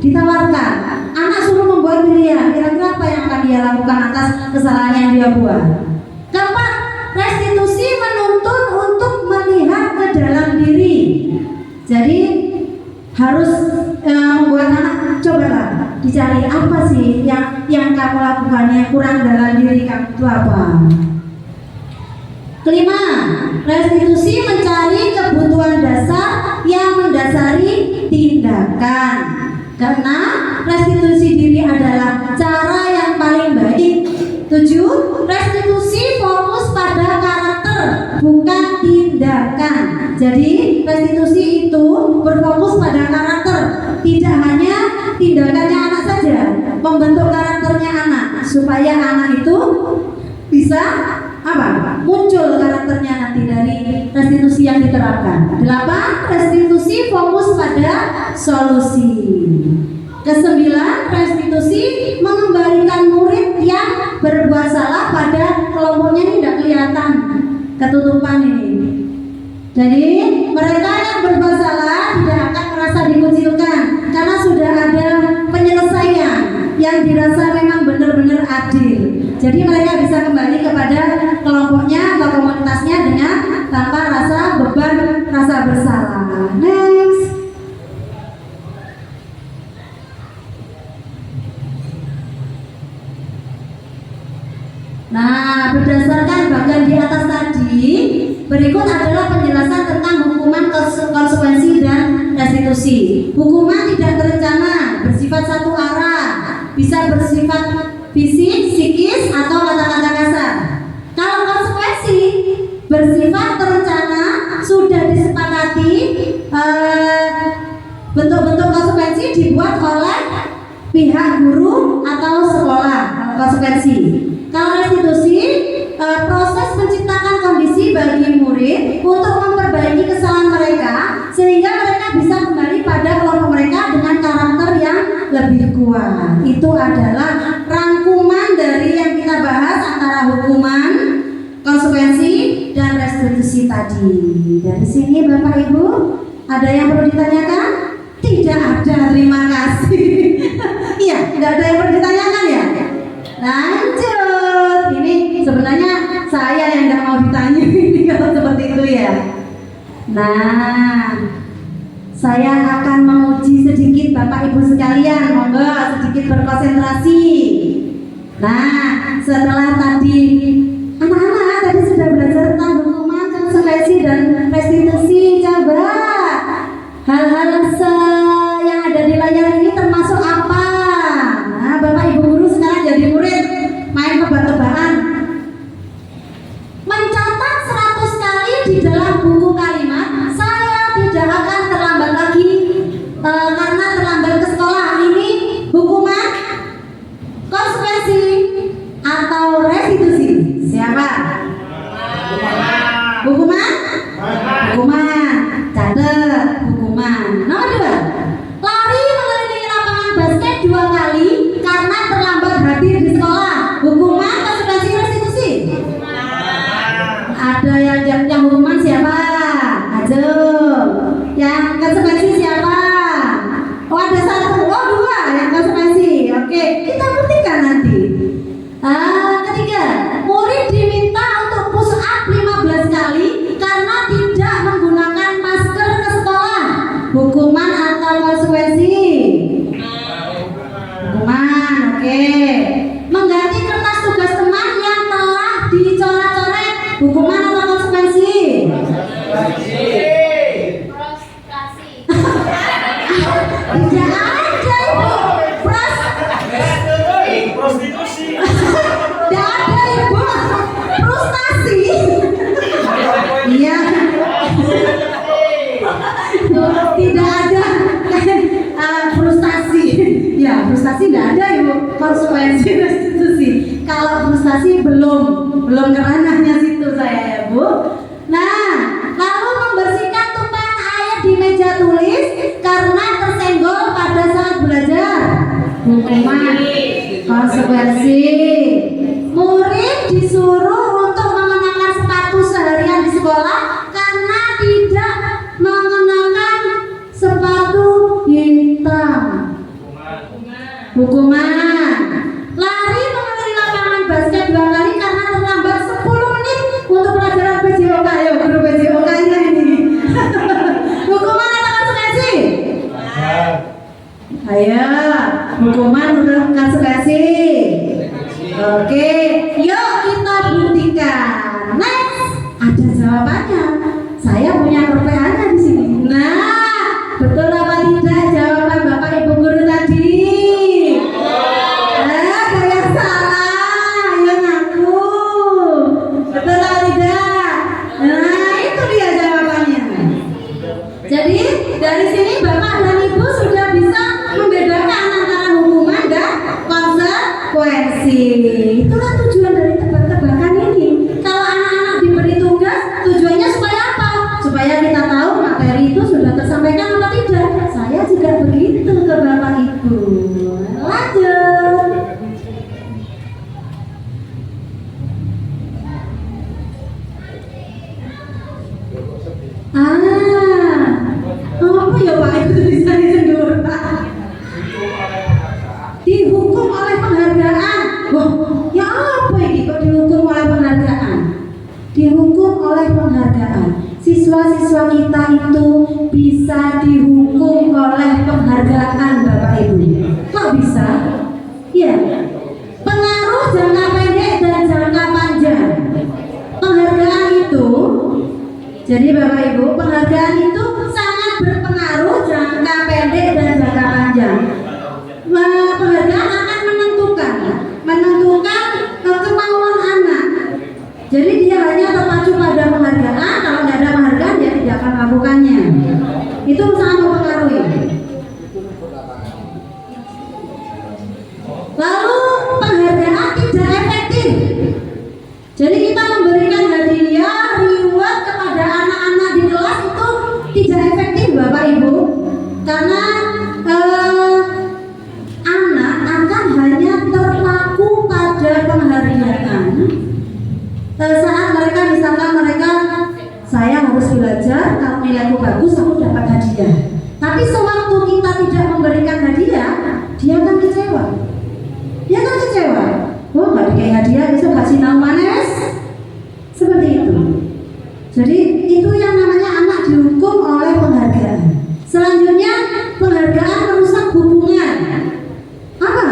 Ditawarkan, anak suruh membuat pilihan, kira-kira apa yang akan dia lakukan atas kesalahan yang dia buat. Keempat, restitusi menuntun untuk melihat ke dalam diri. Jadi harus membuat anak, cobalah dicari apa sih yang kamu lakukan yang kurang dalam diri kamu itu apa. Kelima, restitusi mencari kebutuhan dasar yang mendasari tindakan. Karena restitusi diri adalah cara yang paling baik. 7, restitusi fokus pada karakter bukan tindakan. Jadi restitusi itu berfokus pada karakter, tidak hanya tindakannya anak saja, membentuk karakternya anak supaya anak itu bisa muncul karakternya nanti dari restitusi yang diterapkan. 8, restitusi fokus pada solusi. Ke-9, restitusi mengembalikan murid yang berbuat salah pada kelompoknya. Ini tidak kelihatan ketutupan ini. Jadi mereka yang berbuat salah tidak akan merasa dikucilkan karena sudah ada penyelesaian yang dirasa memang benar-benar adil. Jadi mereka bisa kembali kepada kelompoknya atau komunitasnya dengan tanpa rasa beban, rasa bersalah. Next. Nah, berdasarkan bagian di atas tadi, berikut adalah penjelasan tentang hukuman, konsekuensi, dan restitusi. Hukuman tidak terencana, bersifat satu arah, bisa bersifat fisik, psikis, atau kata-kata kasar. Kalau konsekuensi bersifat terencana, sudah disepakati, bentuk-bentuk konsekuensi dibuat oleh pihak guru atau sekolah. Konsekuensi. Kalau restitusi, proses menciptakan kondisi bagi murid untuk memperbaiki kesalahan mereka sehingga mereka bisa kembali pada kelompok mereka dengan karakter yang lebih kuat. Itu adalah rangkuman dari yang kita bahas antara hukuman, konsekuensi, dan restitusi tadi. Dari sini Bapak Ibu, ada yang perlu ditanyakan? Tidak ada, terima kasih. Iya, tidak ada yang perlu ditanyakan ya? Lanjut. Ini sebenarnya saya yang tidak mau ditanya ini kalau seperti itu ya. Nah, saya akan menguji sedikit Bapak Ibu sekalian. Monggo sedikit berkonsentrasi. Nah, setelah tadi anak-anak tadi sudah belajar tentang hukuman, konsekuensi, dan restitusi. Coba hal-hal yang ada di layar ini termasuk apa? Nah, Bapak Ibu guru sekarang jadi murid, main tebak-tebakan. Mencatat 100 kali di dalam buku kalimat, saya tidak akan terlambat lagi karena terlambat ke sekolah. Ini hukuman, konsekuensi, atau restitusi? Siapa? Hukuman? Hukuman. Catat hukuman. Nomor 2, lari mengelilingi lapangan basket 2 kali karena terlambat hadir di sekolah. Hukuman, konsekuensi, restitusi? Ada yang hukuman siapa? Ayo. Yang konsekuensi siapa? Oh, ada 1, oh 2 yang konsekuensi. Oke, kita buktikan nanti. Ketiga, murid diminta untuk push up 15 kali karena tidak menggunakan masker ke sekolah. Hukuman atau konsekuensi? Hukuman, oke. Mengganti kertas tugas teman yang telah dicoret-coret. Hukuman atau konsekuensi? Frustrasi. Tidak ada Ibu. belum ke ranahnya situ saya ya Bu. Nah, lalu membersihkan tumpahan air di meja tulis karena tersenggol pada saat belajar. Hukuman, konsekuensi. Murid disuruh untuk mengenakan sepatu seharian di sekolah karena tidak mengenakan sepatu hitam. Hukuman. Lari mengelilingi lapangan basket 2 kali karena terlambat 10 menit untuk pelajaran PJOK. Ayo guru PJOK ini. Hukuman atau konsekuensi? Ayo, hukuman atau konsekuensi? Oke, yuk kita buktikan. Next, ada jawabannya. Saya punya pertanyaan di sini. Nah, betul apa tidak jawaban Bapak Ibu guru tadi? Ada yang salah, ayo ngaku. Betul atau tidak? Nah, itu dia jawabannya. Jadi dari sini Bapak dan Ibu sudah bisa membedakan antara hukuman dan konsekuensi. Itulah tujuan dari tebak-tebakan ini. Kalau anak-anak diberi tugas, tujuannya supaya apa? Supaya kita tahu materi itu sudah tersampaikan atau tidak. Saya juga begitu ke Bapak Ibu. Lanjut. Apa ya Pak Ibu tulisannya sendur Pak? Dihukum oleh penghargaan. Wah, ya apa ini kok dihukum oleh penghargaan? Dihukum oleh penghargaan. Siswa-siswa kita itu bisa dihukum oleh penghargaan Bapak Ibu. Kok bisa? Ya, pengaruh jangka pendek dan jangka panjang. Penghargaan itu, jadi Bapak Ibu, penghargaan itu sangat berpengaruh jangka pendek dan jangka panjang. Penghargaan akan menentukan kemauan anak. Jadi dia hanya terpacu pada penghargaan. Kalau tidak ada penghargaan dia tidak akan melakukannya. Itu sangat mempengaruhi. Lalu penghargaan tidak efektif. Jadi kita memberikan hadiah, reward kepada anak-anak di kelas itu tidak efektif Bapak Ibu. Karena anak akan hanya terpaku pada penghargaan saat mereka misalkan saya harus belajar, kalau nilaiku bagus aku dapat hadiah. Tapi sewaktu kita tidak memberikan hadiah, dia akan kecewa. Oh nggak dikasih hadiah, besok kasih tahu manis. Seperti itu. Jadi itu yang namanya anak dihukum oleh penghargaan. Selanjutnya penghargaan merusak hubungan. Apa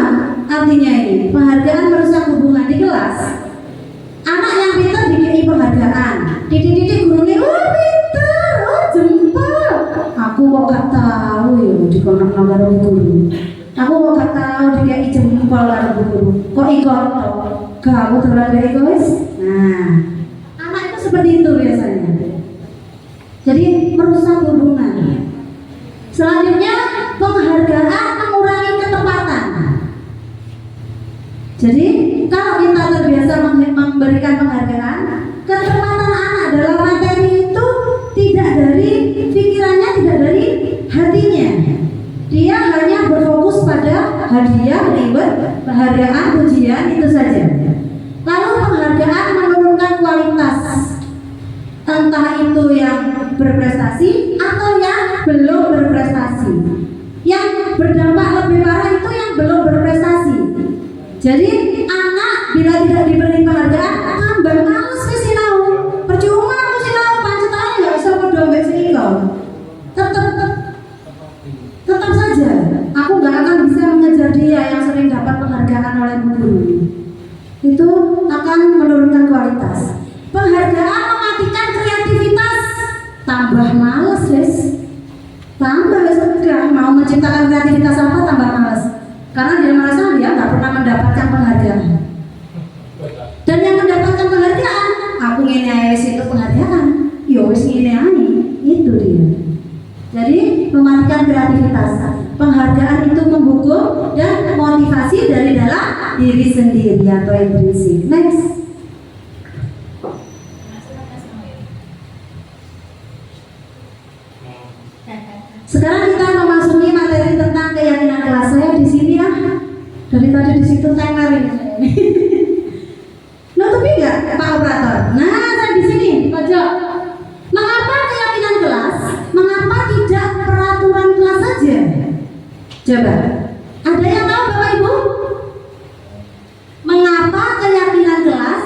artinya ini? Penghargaan merusak hubungan di kelas. Anak yang pintar dikasih penghargaan. Titik-titik gurunya, oh pintar, oh jempol. Aku kok gak tahu ya di konak karo guru. Aku kok gak tahu dikasih jempol karo guru. Kok ikut? Kamu terlalu egois. Nah, anak itu seperti itu biasanya. Jadi merusak hubungan. Selanjutnya penghargaan mengurangi ketepatan. Jadi kalau kita terbiasa memberikan penghargaan, ketepatan anak dalam materi itu tidak dari pikirannya, tidak dari hatinya. Dia hanya berfokus pada hadiah, reward, penghargaan, pujian itu saja. Lalu penghargaan menurunkan kualitas, entah itu yang berprestasi atau yang belum berprestasi. Yang berdampak lebih parah itu yang belum berprestasi. Jadi anak bila tidak diberi penghargaan tambah males wis sinau. Percuma aku sinau pancetane enggak iso padha mbek sinau. Tetap saja aku nggak akan bisa mengejar dia yang sering dapat penghargaan oleh guru. Itu akan menurunkan kualitas. Penghargaan mematikan kreativitas, tambah males wis. Tambah wis enggak mau menciptakan kreativitas apa tambah males. Karena dia merasa dia nggak pernah mendapatkan penghargaan. Dan yang mendapatkan penghargaan, aku ngene ae wis itu penghargaan. Yo wis ngene ae, itu dia. Jadi mematikan kreativitas. Penghargaan itu menghukum dan motivasi dari dalam diri sendiri atau intrinsik. Next. Dari tadi di situ temerin. Nutupi nggak Pak Operator? Nah, saya di sini di pojok. Mengapa keyakinan kelas? Mengapa tidak peraturan kelas saja? Coba, ada yang tahu Bapak Ibu? Mengapa keyakinan kelas?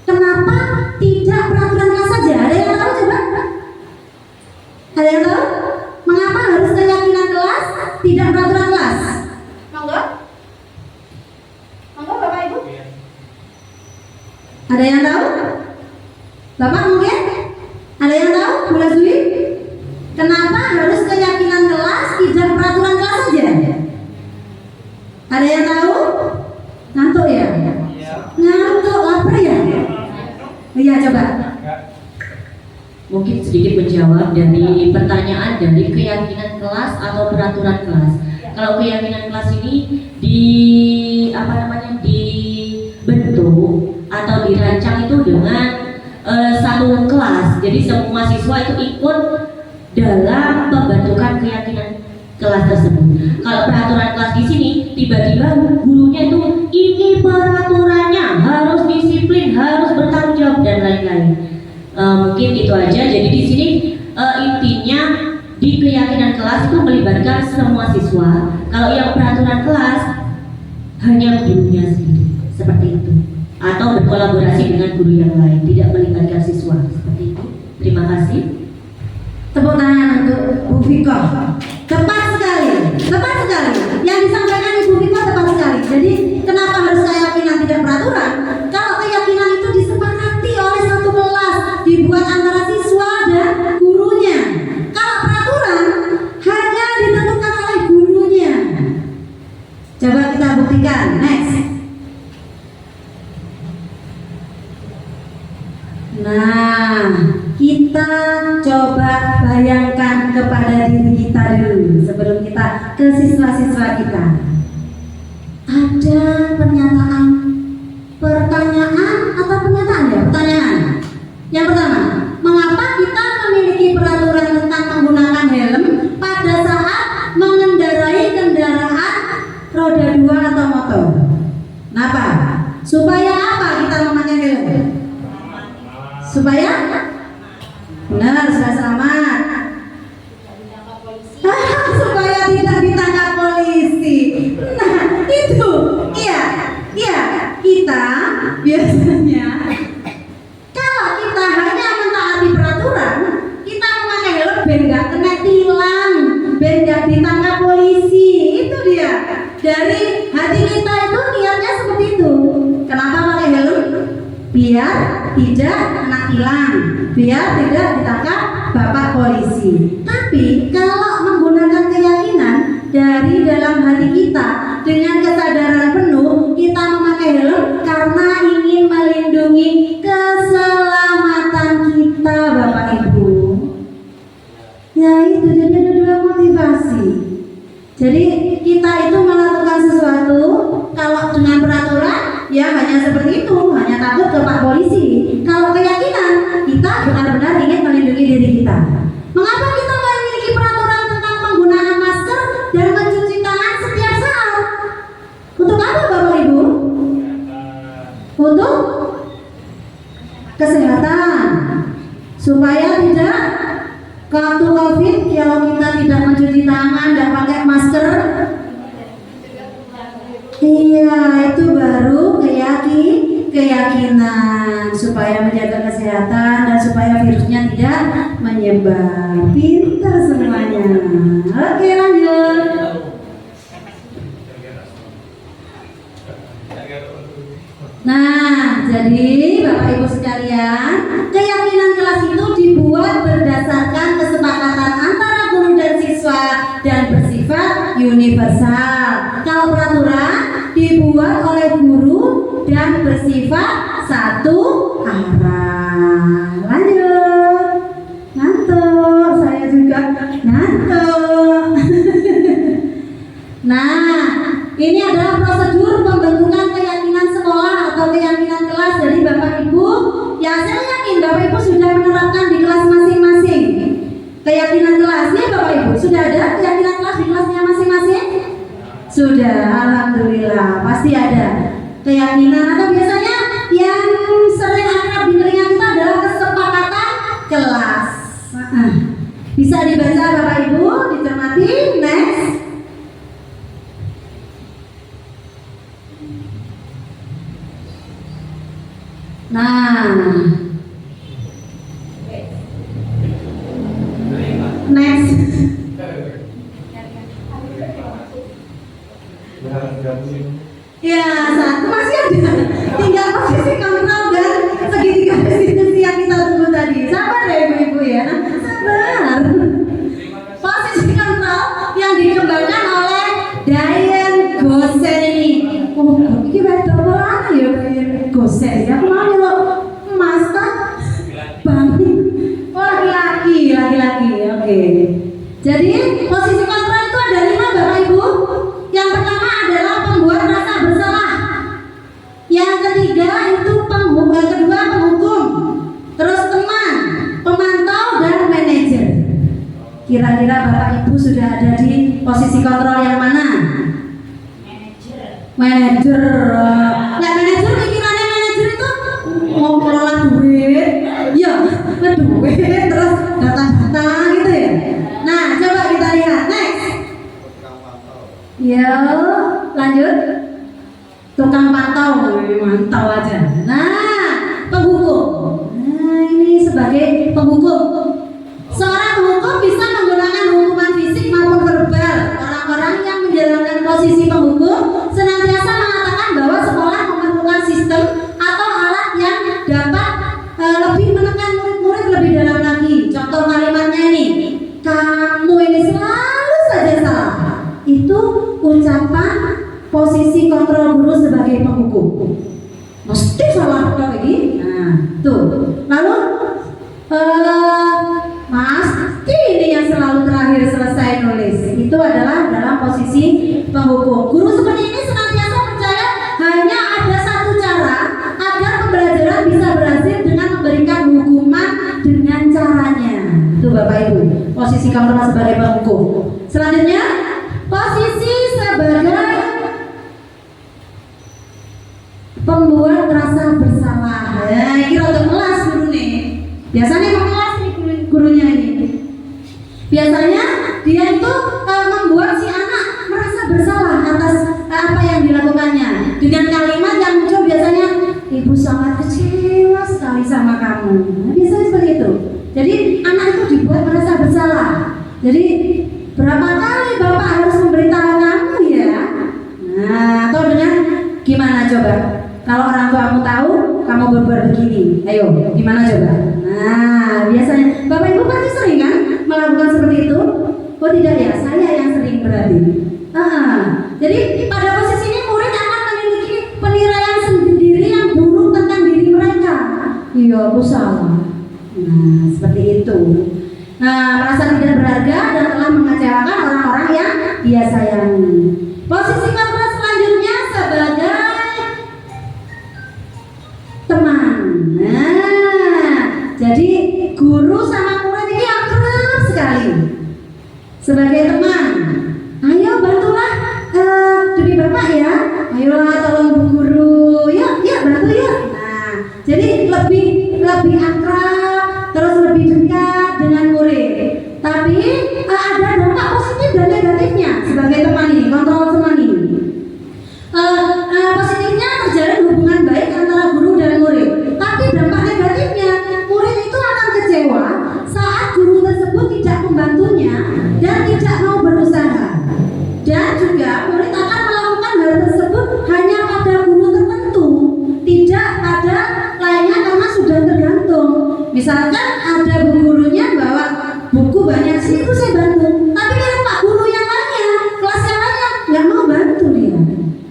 Kenapa tidak peraturan kelas saja? Ada yang tahu coba? Ada yang tahu? Mengapa harus keyakinan kelas, tidak peraturan kelas? Monggo. Monggo Bapak Ibu. Ada yang tahu? Bapak mungkin? Ada yang tahu? Bu Lazuli? Kenapa harus keyakinan kelas, tidak peraturan kelas saja? Ada yang tahu? Ngantuk ya? Ngantuk, lapar ya? Iya, coba. Mungkin sedikit menjawab dari pertanyaan dari keyakinan kelas atau peraturan kelas. Kalau keyakinan kelas ini dibentuk atau dirancang itu dengan satu kelas. Jadi semua siswa itu ikut dalam pembentukan keyakinan kelas tersebut. Kalau peraturan kelas di sini tiba-tiba gurunya itu ini peraturannya harus disiplin, harus bertanggung jawab dan lain-lain. Mungkin itu aja. Jadi di sini intinya di keyakinan kelas itu melibatkan semua siswa. Kalau yang peraturan kelas hanya gurunya sendiri, seperti itu. Atau berkolaborasi dengan guru yang lain, tidak melibatkan siswa, seperti itu. Terima kasih. Tepuk tangan untuk Bu Viko. Tepat sekali, tepat sekali. Yang disampaikan Ibu Viko tepat sekali. Jadi kenapa harus keyakinan tidak peraturan? Kalau keyakinan itu disepakati oleh satu kelas, dibuat antara siswa dan gurunya. Kalau peraturan hanya ditentukan oleh gurunya. Coba kita buktikan. Next. Nah, kita coba bayangkan kepada diri kita dulu sebelum kita ke siswa-siswa kita. Ada pernyataan, pertanyaan atau pernyataan ya? Pertanyaan. Yang pertama, mengapa kita memiliki peraturan tentang menggunakan helm pada saat mengendarai kendaraan roda 2 atau motor? Kenapa? Supaya apa kita memakai helm? Supaya benar, sudah selamat. Supaya tidak ditangkap polisi. Nah, itu, iya, kita biasanya kalau kita hanya mentaati peraturan, kita memakai helm biar nggak kena tilang, biar nggak ditangkap polisi. Itu dia. Dari hati kita itu niatnya seperti itu. Kenapa pakai helm? Biar tidak kena tilang, biar tidak ditangkap bapak polisi. Tapi kalau menggunakan keyakinan dari dalam hati kita dengan kesadaran penuh, kita memakai helm karena ingin melindungi keselamatan kita, Bapak Ibu. Ya itu, jadi ada dua motivasi. Jadi kita itu melakukan sesuatu kalau dengan peraturan ya hanya seperti itu, hanya takut ke Pak Polisi. Kalau keyakinan, kita benar-benar ingin melindungi diri kita. Mengapa kita memiliki peraturan tentang penggunaan masker dan mencuci tangan setiap saat? Untuk apa Bapak Ibu? Untuk kesehatan. Supaya tidak waktu COVID, kalau kita tidak mencuci tangan dan pakai masker, iya, itu baru keyakinan supaya menjaga kesehatan dan supaya virusnya tidak menyebar. Pintar semuanya. Oke, lanjut. Nah, jadi Bapak Ibu sekalian, keyakinan kelas itu dibuat berdasarkan kesepakatan antara guru dan siswa dan bersifat universal. Kalau peraturan dibuat oleh guru dan bersifat satu arah. Lanjut. Ngantuk, saya juga ngantuk. Nah, ini adalah prosedur pembentukan keyakinan sekolah atau keyakinan kelas dari Bapak Ibu. Ya, saya yakin Bapak Ibu sudah menerapkan di kelas masing-masing. Keyakinan kelasnya Bapak Ibu sudah ada keyakinan kelas di kelasnya masing-masing? Sudah. Alhamdulillah, pasti ada keyakinan atau biasanya yang sering akrab di telinga kita adalah kesepakatan kelas. Bisa dibaca Bapak Ibu, dicermati. Next. Nah, next. Ya, satu masih ada. Tinggal posisi kontrol dan segitiga restitusi yang kita tunggu tadi. Sabar ya ibu-ibu ya. Sabar. Posisi kontrol yang dikembangkan oleh Diane Gosen ini. Oh, ini baca apa ya Diane Gosen? Ya, aku mau lo master bang. Oh, laki-laki. Oke. Jadi posisi kontrol itu ada 5 Bapak Ibu. Yang pertama adalah pembuat rasa bersalah. Yang ketiga itu kedua penghukum. Terus teman, pemantau dan manajer. Kira-kira Bapak Ibu sudah ada di posisi kontrol yang mana? Manajer. Nah, manajer pikirannya manajer itu mau kelola duit. Ya, duit terus data-data gitu ya. Nah, coba kita lihat next. Ya, lanjut. Tukang pantau, mantau aja. Nah, penghukum. Nah, ini sebagai penghukum. Seorang penghukum bisa menggunakan hukuman fisik maupun verbal. Orang-orang yang menjalankan posisi penghukum senantiasa mengatakan bahwa sekolah memerlukan sistem atau alat yang dapat lebih menekan murid-murid lebih dalam lagi. Contoh kalimatnya ini, kamu ini selalu saja salah. Itu ucapan posisi kontrol guru sebagai penghukum. Mesti salah kalau ini. Nah, tuh. Lalu pasti ini yang selalu terakhir selesai nulis. Itu adalah dalam posisi penghukum. Guru seperti ini senantiasa percaya hanya ada satu cara agar pembelajaran bisa berhasil dengan memberikan hukuman dengan caranya. Itu Bapak Ibu, posisi kontrol sebagai penghukum. Selanjutnya posisi sebagai pembuat rasa bersalah. Nah, ini untuk kelas guru nih. Biasanya kelas nih gurunya ini. Biasanya dia itu membuat si anak merasa bersalah atas apa yang dilakukannya dengan kalimat yang muncul biasanya, ibu sangat kecewa sekali sama kamu. Nah, biasanya seperti itu. Jadi anak itu dibuat merasa bersalah. Jadi berapa kali bapak harus memberitahu kamu ya? Nah, atau dengan gimana coba? Kalau orang tua kamu tahu, kamu berbuat begini. Ayo, gimana coba? Nah, biasanya Bapak Ibu pasti sering kan melakukan seperti itu? Oh tidak ya, saya yang sering berarti. Jadi pada posisi ini murid akan memiliki penilaian sendiri yang buruk tentang diri mereka. Iya, aku salah. Nah, seperti itu. Nah, merasa tidak berharga dan telah mengecewakan orang-orang yang dia sayangi. Posisi kontrol selanjutnya sebagai teman. Nah, jadi guru sama murid ini akrab sekali. Sebagai teman, ayo bantulah demi bapak ya. Ayolah tolong bu guru, ya bantu ya. Nah, jadi lebih akrab, terus lebih dekat dengan murid. Tapi ada dampak positif dan negatifnya sebagai teman ini, kontrol teman ini. Positifnya terjalin hubungan baik antara guru dan murid. Tapi dampak negatifnya, murid itu akan kecewa saat guru tersebut tidak membantunya dan tidak mau berusaha. Dan juga murid akan melakukan hal tersebut hanya pada guru tertentu, tidak pada lainnya karena sudah tergantung. Misalkan ada bu gurunya bawa buku banyak, sini bu saya bantu. Tapi kalau pak guru yang lainnya, kelas yang lainnya nggak mau bantu dia.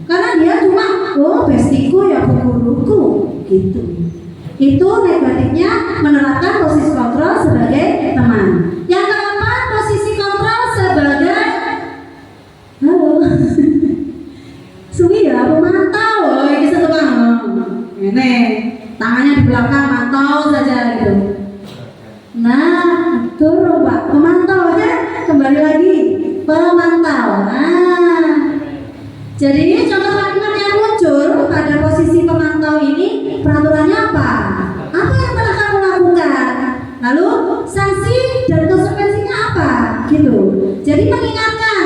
Karena dia cuma, oh bestiku ya bu guruku, gitu. Itu negatifnya menerapkan posisi kontrol sebagai teman. Yang keempat, posisi kontrol sebagai suwi ya, pemantau. Oh, ini satu bang. Ini tangannya di belakang, mantau saja gitu. Nah, turun pak, pemantau aja. Kembali lagi, pemantau. Nah, Jadi contoh kalimat yang muncul pada posisi pemantau ini, peraturannya apa? Apa yang telah kamu lakukan? Lalu sanksi dan konsekuensinya apa? Gitu. Jadi mengingatkan,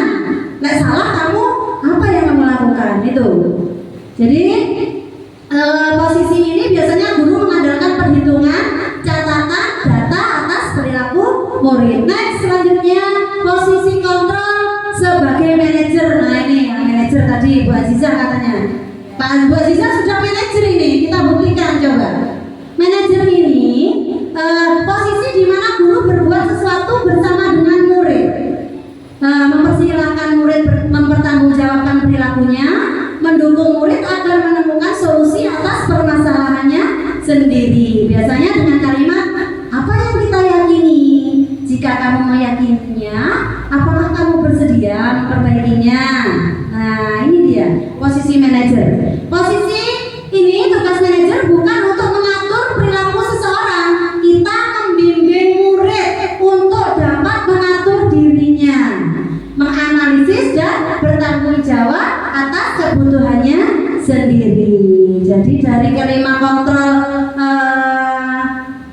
lek salah kamu, apa yang kamu lakukan? Itu. Jadi posisi ini biasanya guru mengandalkan perhitungan, catatan, data atas perilaku murid. Next, selanjutnya posisi kontrol sebagai manajer. Nah ini yang manajer tadi Bu Aziza katanya. Pak Bu Aziza sudah manajer ini, kita buktikan coba. Manajer ini posisi di mana guru berbuat sesuatu bersama dengan murid. Mempersilahkan murid mempertanggungjawabkan perilakunya, mendukung murid agar menemukan solusi atas permasalahannya sendiri. Biasanya dengan kalimat, apa yang kita yakini? Jika kamu meyakininya, apakah kamu bersedia memperbaikinya? Nah, ini dia posisi manajer. Posisi ini tugas manajer bukan untuk mengatur perilaku seseorang. Kita membimbing murid untuk dapat mengatur dirinya, menganalisis dan bertanggung jawab atas kebutuhannya sendiri. Jadi dari kelima kontrol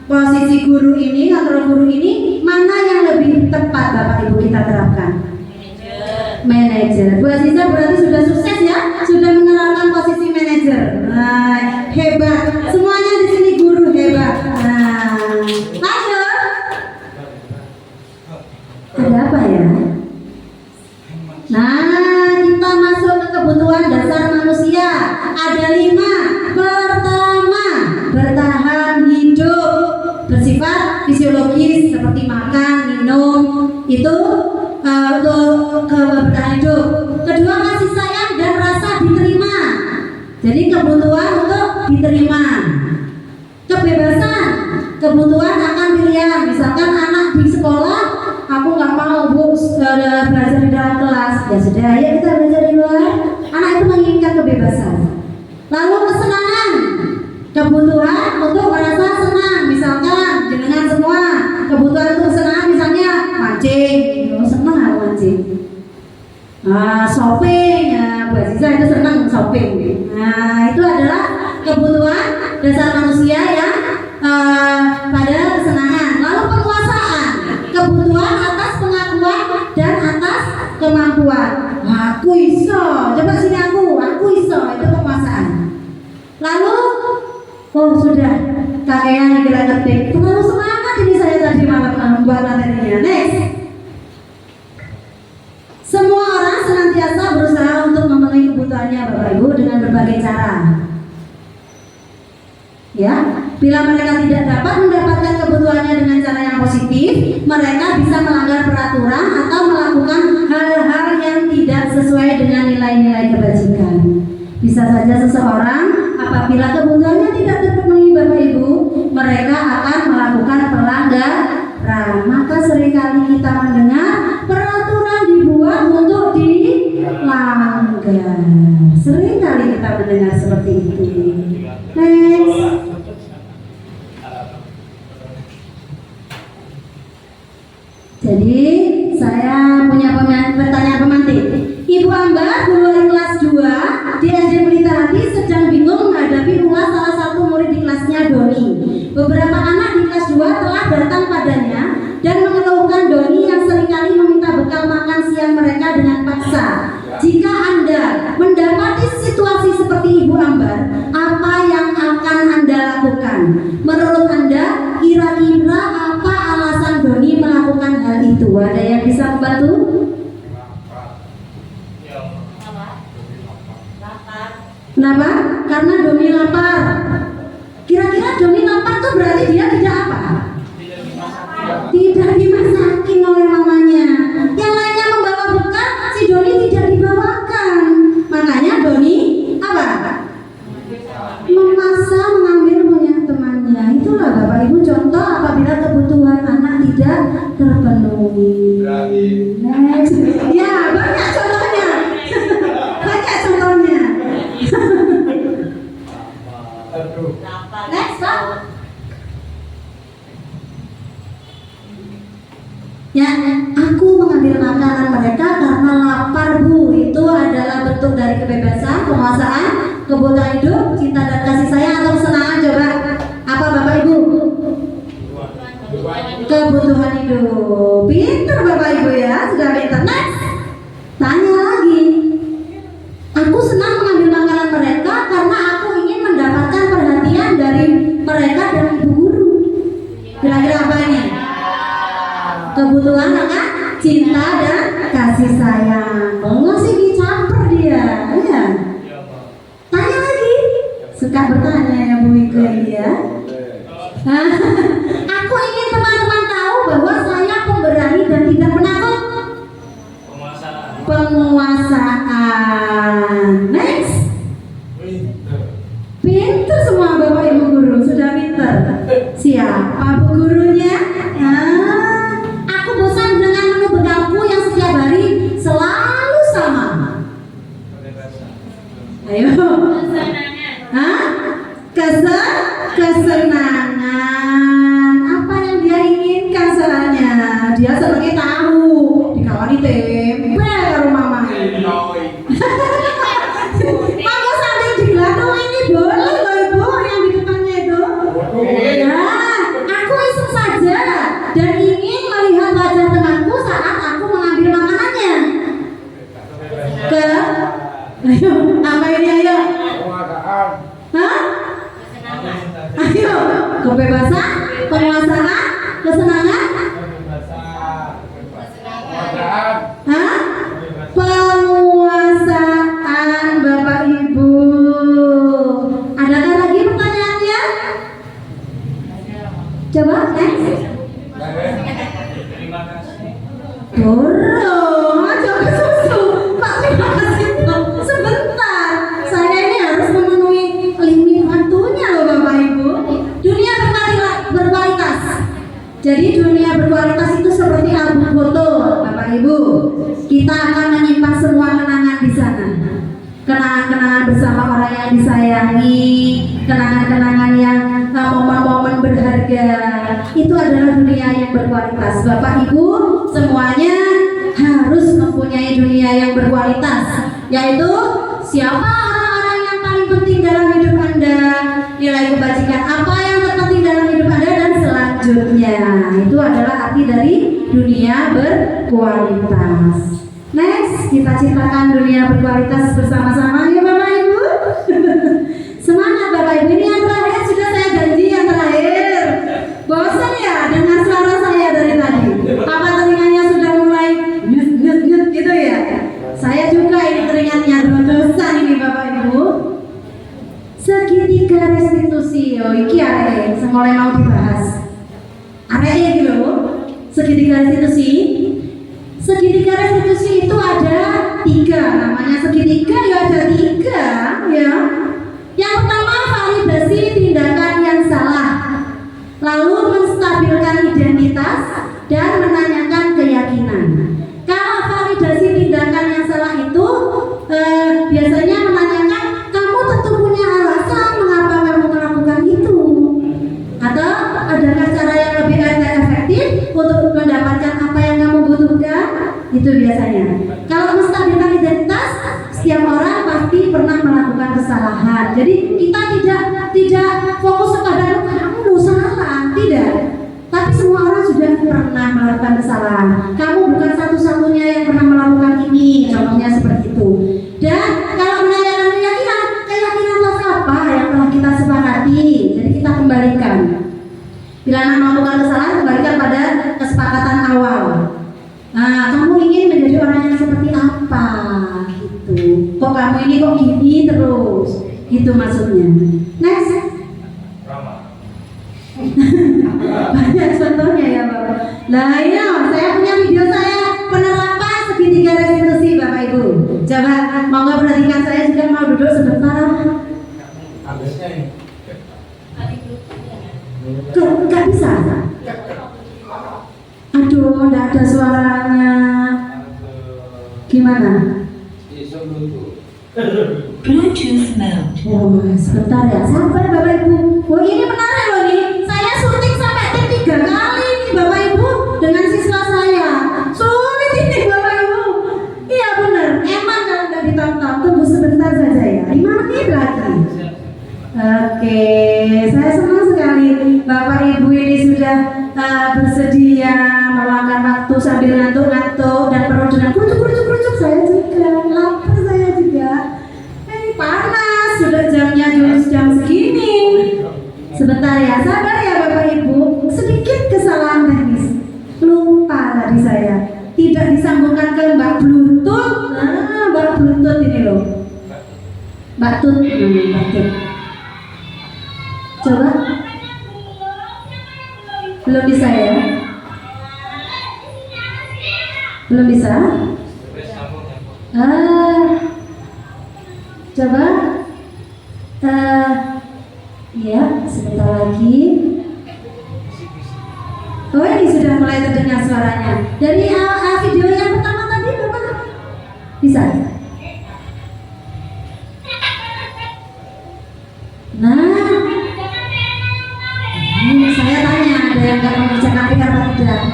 posisi guru ini, kontrol guru ini, mana yang lebih tepat Bapak Ibu kita terapkan? Manajer. Bu Aziza berarti sudah sukses ya, sudah menerapkan posisi manajer. Nah, hebat. Semuanya di sini guru hebat. Nah, lanjut. Ada apa ya? Nah, kita masuk ke kebutuhan dasar manusia. Ada 5. Pertama, bertahan hidup, bersifat fisiologis seperti makan, minum, itu untuk bertahan hidup. Kedua, kasih sayang dan rasa diterima. Jadi kebutuhan untuk diterima. Kebebasan, kebutuhan akan pilihan. Misalkan anak di sekolah, aku nggak mau Bu belajar di dalam kelas, ya sudah, ya kita belajar di luar. Anak itu menginginkan kebebasan. Lalu kesenangan, kebutuhan untuk merasa senang. Misalkan dengan semua kebutuhan untuk kesenangan, misalnya mancing, senang aku mancing. Shopping, ya Bu Aziza itu senang shopping. Nah, itu adalah kebutuhan dasar manusia yang pada kesenangan. Lalu penguasaan, kebutuhan atas pengakuan dan atas kemampuan. Aku iso, coba sini aku iso, itu penguasaan. Lalu, oh sudah, kakean kira ketik, terlalu semangat ini saya tadi malam buat materinya. Next. Semua orang senantiasa berusaha untuk memenuhi kebutuhannya Bapak Ibu dengan berbagai cara. Ya, bila mereka tidak dapat mendapatkan kebutuhannya dengan cara yang positif, mereka bisa melanggar peraturan atau melakukan hal-hal yang tidak sesuai dengan nilai-nilai kebajikan. Bisa saja seseorang apabila kebutuhannya tidak terpenuhi Bapak Ibu, mereka akan melakukan pelanggaran. Maka seringkali kita mendengar peraturan dibuat untuk dilanggar. Seringkali kita mendengar seperti itu. Next. Jadi saya punya pertanyaan pemantik. Ibu Ambar, guru wali kelas 2 di SD Pelita Hati sedang bingung menghadapi ulas salah satu murid di kelasnya, Doni. Beberapa anak di kelas 2 telah datang padanya dan mengeluhkan Doni yang seringkali meminta bekal makan siang mereka dengan paksa. Jika Anda mendapati situasi seperti Ibu Ambar, apa yang akan Anda lakukan? Menurut Anda, kira-kira apa alasan Doni melakukan hal itu? Ada yang bisa membantu? Kenapa? Karena Doni lapar. Kira-kira Doni lapar tuh berarti dia tidak apa? Tidak dimasakin oleh mamanya. Yang lainnya membawa bekal, si Doni tidak dibawakan. Makanya Doni apa? Memaksa mengambil punya temannya. Itulah Bapak Ibu contoh apabila kebutuhan anak tidak terpenuhi. Next. Ya, banyak contohnya. Banyak contohnya. Next, Pak. Ya, aku mengambil makanan mereka karena lapar Bu. Itu ada adalah bentuk dari kebebasan, penguasaan, kebutuhan hidup, cinta dan kasih sayang atau kesenangan? Coba apa Bapak Ibu? Kebutuhan hidup. Pinter Bapak Ibu ya, sudah pinter. Next, tanya lagi. Aku senang mengambil makanan mereka karena aku ingin mendapatkan perhatian dari mereka dan ibu guru. Kira-kira apa ini? Kebutuhan kan? Cinta dan kasih sayang. Enggak sih dicampur dia, ya. Tanya lagi. Suka bertanya ya Bu Ike ya. Aku ingin teman-teman tahu bahwa saya pemberani dan tidak penakut. Penguasaan. Next. Pinter semua Bapak Ibu guru, sudah pinter. Siapa Bu gurunya? Aku bosan dengan menu bekalku yang setiap hari selalu sama. Ayo. Kesenangan. Apa yang dia inginkan soalnya? Dia senangnya tahu dikawani tempe karo mamanya. Mangga sambil digelatong ini boleh loh Ibu yang di depannya itu. Nah, aku iseng saja dan ingin melihat wajah temanku saat aku mengambil makanannya. Ayo, apa ini ayo? Hah? Ayo, kebebasan, penguasaan, kesenangan? Hah? Penguasaan Bapak Ibu. Adakah lagi pertanyaannya? Coba next. Dorong, coba susu. Pak terima kasih dong. Sebentar, saya ini harus memenuhi limit waktunya loh Bapak Ibu. Dunia berkualitas. Jadi dunia berkualitas itu seperti album foto Bapak Ibu. Kita akan menyimpan semua kenangan di sana. Kenangan-kenangan bersama orang yang disayangi, kenangan-kenangan yang momen-momen berharga. Itu adalah dunia yang berkualitas. Bapak Ibu semuanya harus mempunyai dunia yang berkualitas, yaitu siapa orang-orang yang paling penting dalam hidup Anda, nilai kebajikan apa yang terpenting dalam hidup Anda, dan selanjutnya. Itu adalah arti dari dunia berkualitas. Next, kita ciptakan dunia berkualitas bersama-sama ya Bapak Ibu. Semangat Bapak Ibu, ini yang terakhir, sudah saya janji yang terakhir. Bosan ya dengan suara saya dari tadi? Apa telinganya sudah mulai nyut gitu ya? Saya juga ini teringatnya dosa ini Bapak Ibu. Segitiga restitusi, oh iki arek semula mau dibahas. Arek gitu loh. Segitiga restitusi. Segitiga restitusi itu ada 3, namanya segitiga ya ada 3 ya. Yang pertama validasi tindakan yang salah, lalu menstabilkan identitas dan menanyakan keyakinan. Kalau validasi tindakan yang salah itu biasanya menanyakan kamu tentu punya alasan mengapa kamu melakukan itu, atau adakah cara yang lebih efektif untuk mendapatkan apa yang kamu butuhkan. Itu biasanya. Kalau menstabilkan identitas, setiap orang pasti pernah melakukan kesalahan. Jadi kita tidak fokus kepada kamu salah, tidak. Tapi semua orang sudah pernah melakukan kesalahan. Kamu bukan satu-satunya yang pernah melakukan ini. Contohnya seperti itu. Dan kalau menanyakan keyakinan apa yang telah kita sepakati, jadi kita kembalikan. Bila Anda melakukan kesalahan, kembalikan pada kesepakatan awal. Nah, kamu ingin menjadi orang yang seperti apa gitu. Kok kamu ini kok gini terus? Gitu maksudnya. Next. Banyak contohnya ya Bapak. Nah ini saya punya video saya penerapan segitiga restitusi Bapak Ibu. Coba mau nggak perhatikan, saya juga mau duduk sebentar. Gak bisa. Aduh, nggak ada suaranya. Gimana? Bluetooth mode. Oh, sebentar ya, sabar Bapak Ibu. Oh ini menarik loh nih. Saya syuting sampai 3 kali nih Bapak Ibu dengan siswa saya. Sulit ini Bapak Ibu. Iya benar. Emang kalau nggak ditampilkan bersedia meluangkan waktu sambil ngantuk-ngantuk dan penuh dengan kerucuk. Saya juga lapar, saya juga. Panas, sudah jamnya jam segini. Sebentar ya, sabar ya Bapak Ibu. Sedikit kesalahan teknis. Lupa tadi saya tidak disambungkan ke Mbak Bluetooth. Nah, Mbak Bluetooth ini loh. Mbak Tut. Coba. Belum bisa ya? Belum bisa? Coba. Ya, sebentar lagi. Oh, ini sudah mulai terdengar suaranya. Dari video yang pertama tadi Bapak bisa? Nah, saya tanya, ada yang nggak mengerjakan PR apa tidak?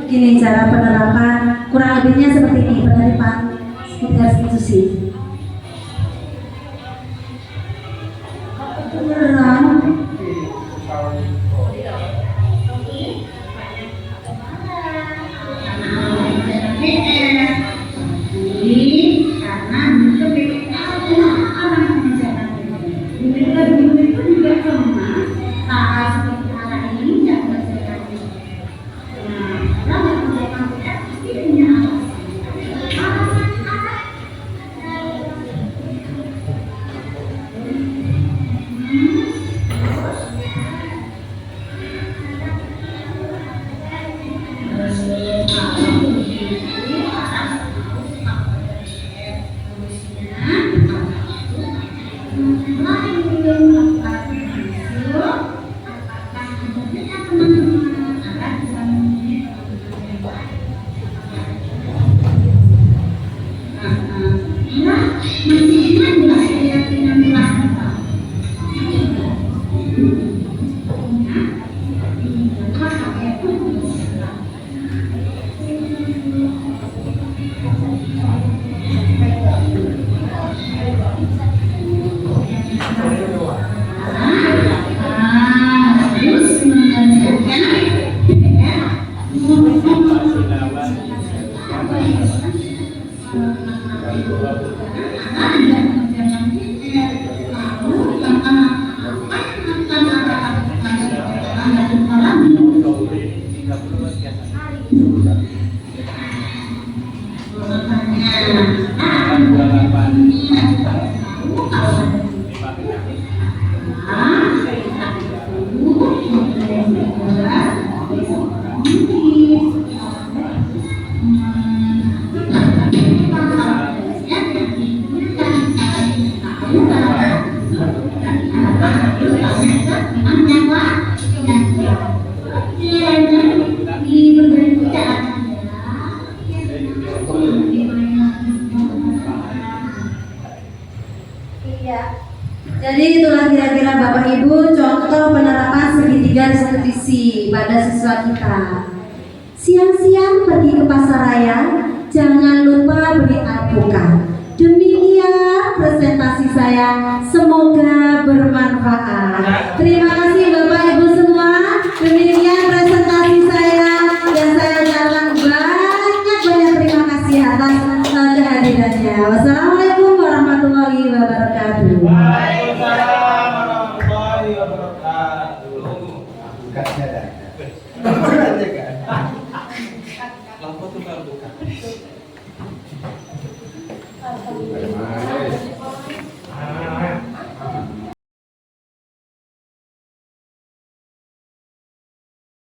Begini cara penerapan, kurang lebihnya seperti ini penerimaan sekitar institusi. Beneran? Iya. Jadi itulah kira-kira Bapak Ibu contoh penerapan segitiga restitusi pada siswa kita. Siang-siang pergi ke pasar raya, jangan lupa beli alpukat. Demikian presentasi saya, semoga bermanfaat. Terima kasih Bapak Ibu semua. Demikian presentasi saya dan saya ucapkan banyak terima kasih atas kehadirannya. Wassalamualaikum warahmatullahi wabarakatuh. Waalaikumsalam warahmatullahi wabarakatuh. Bukanya dah. Bukanya kan. Lampu tuh buka.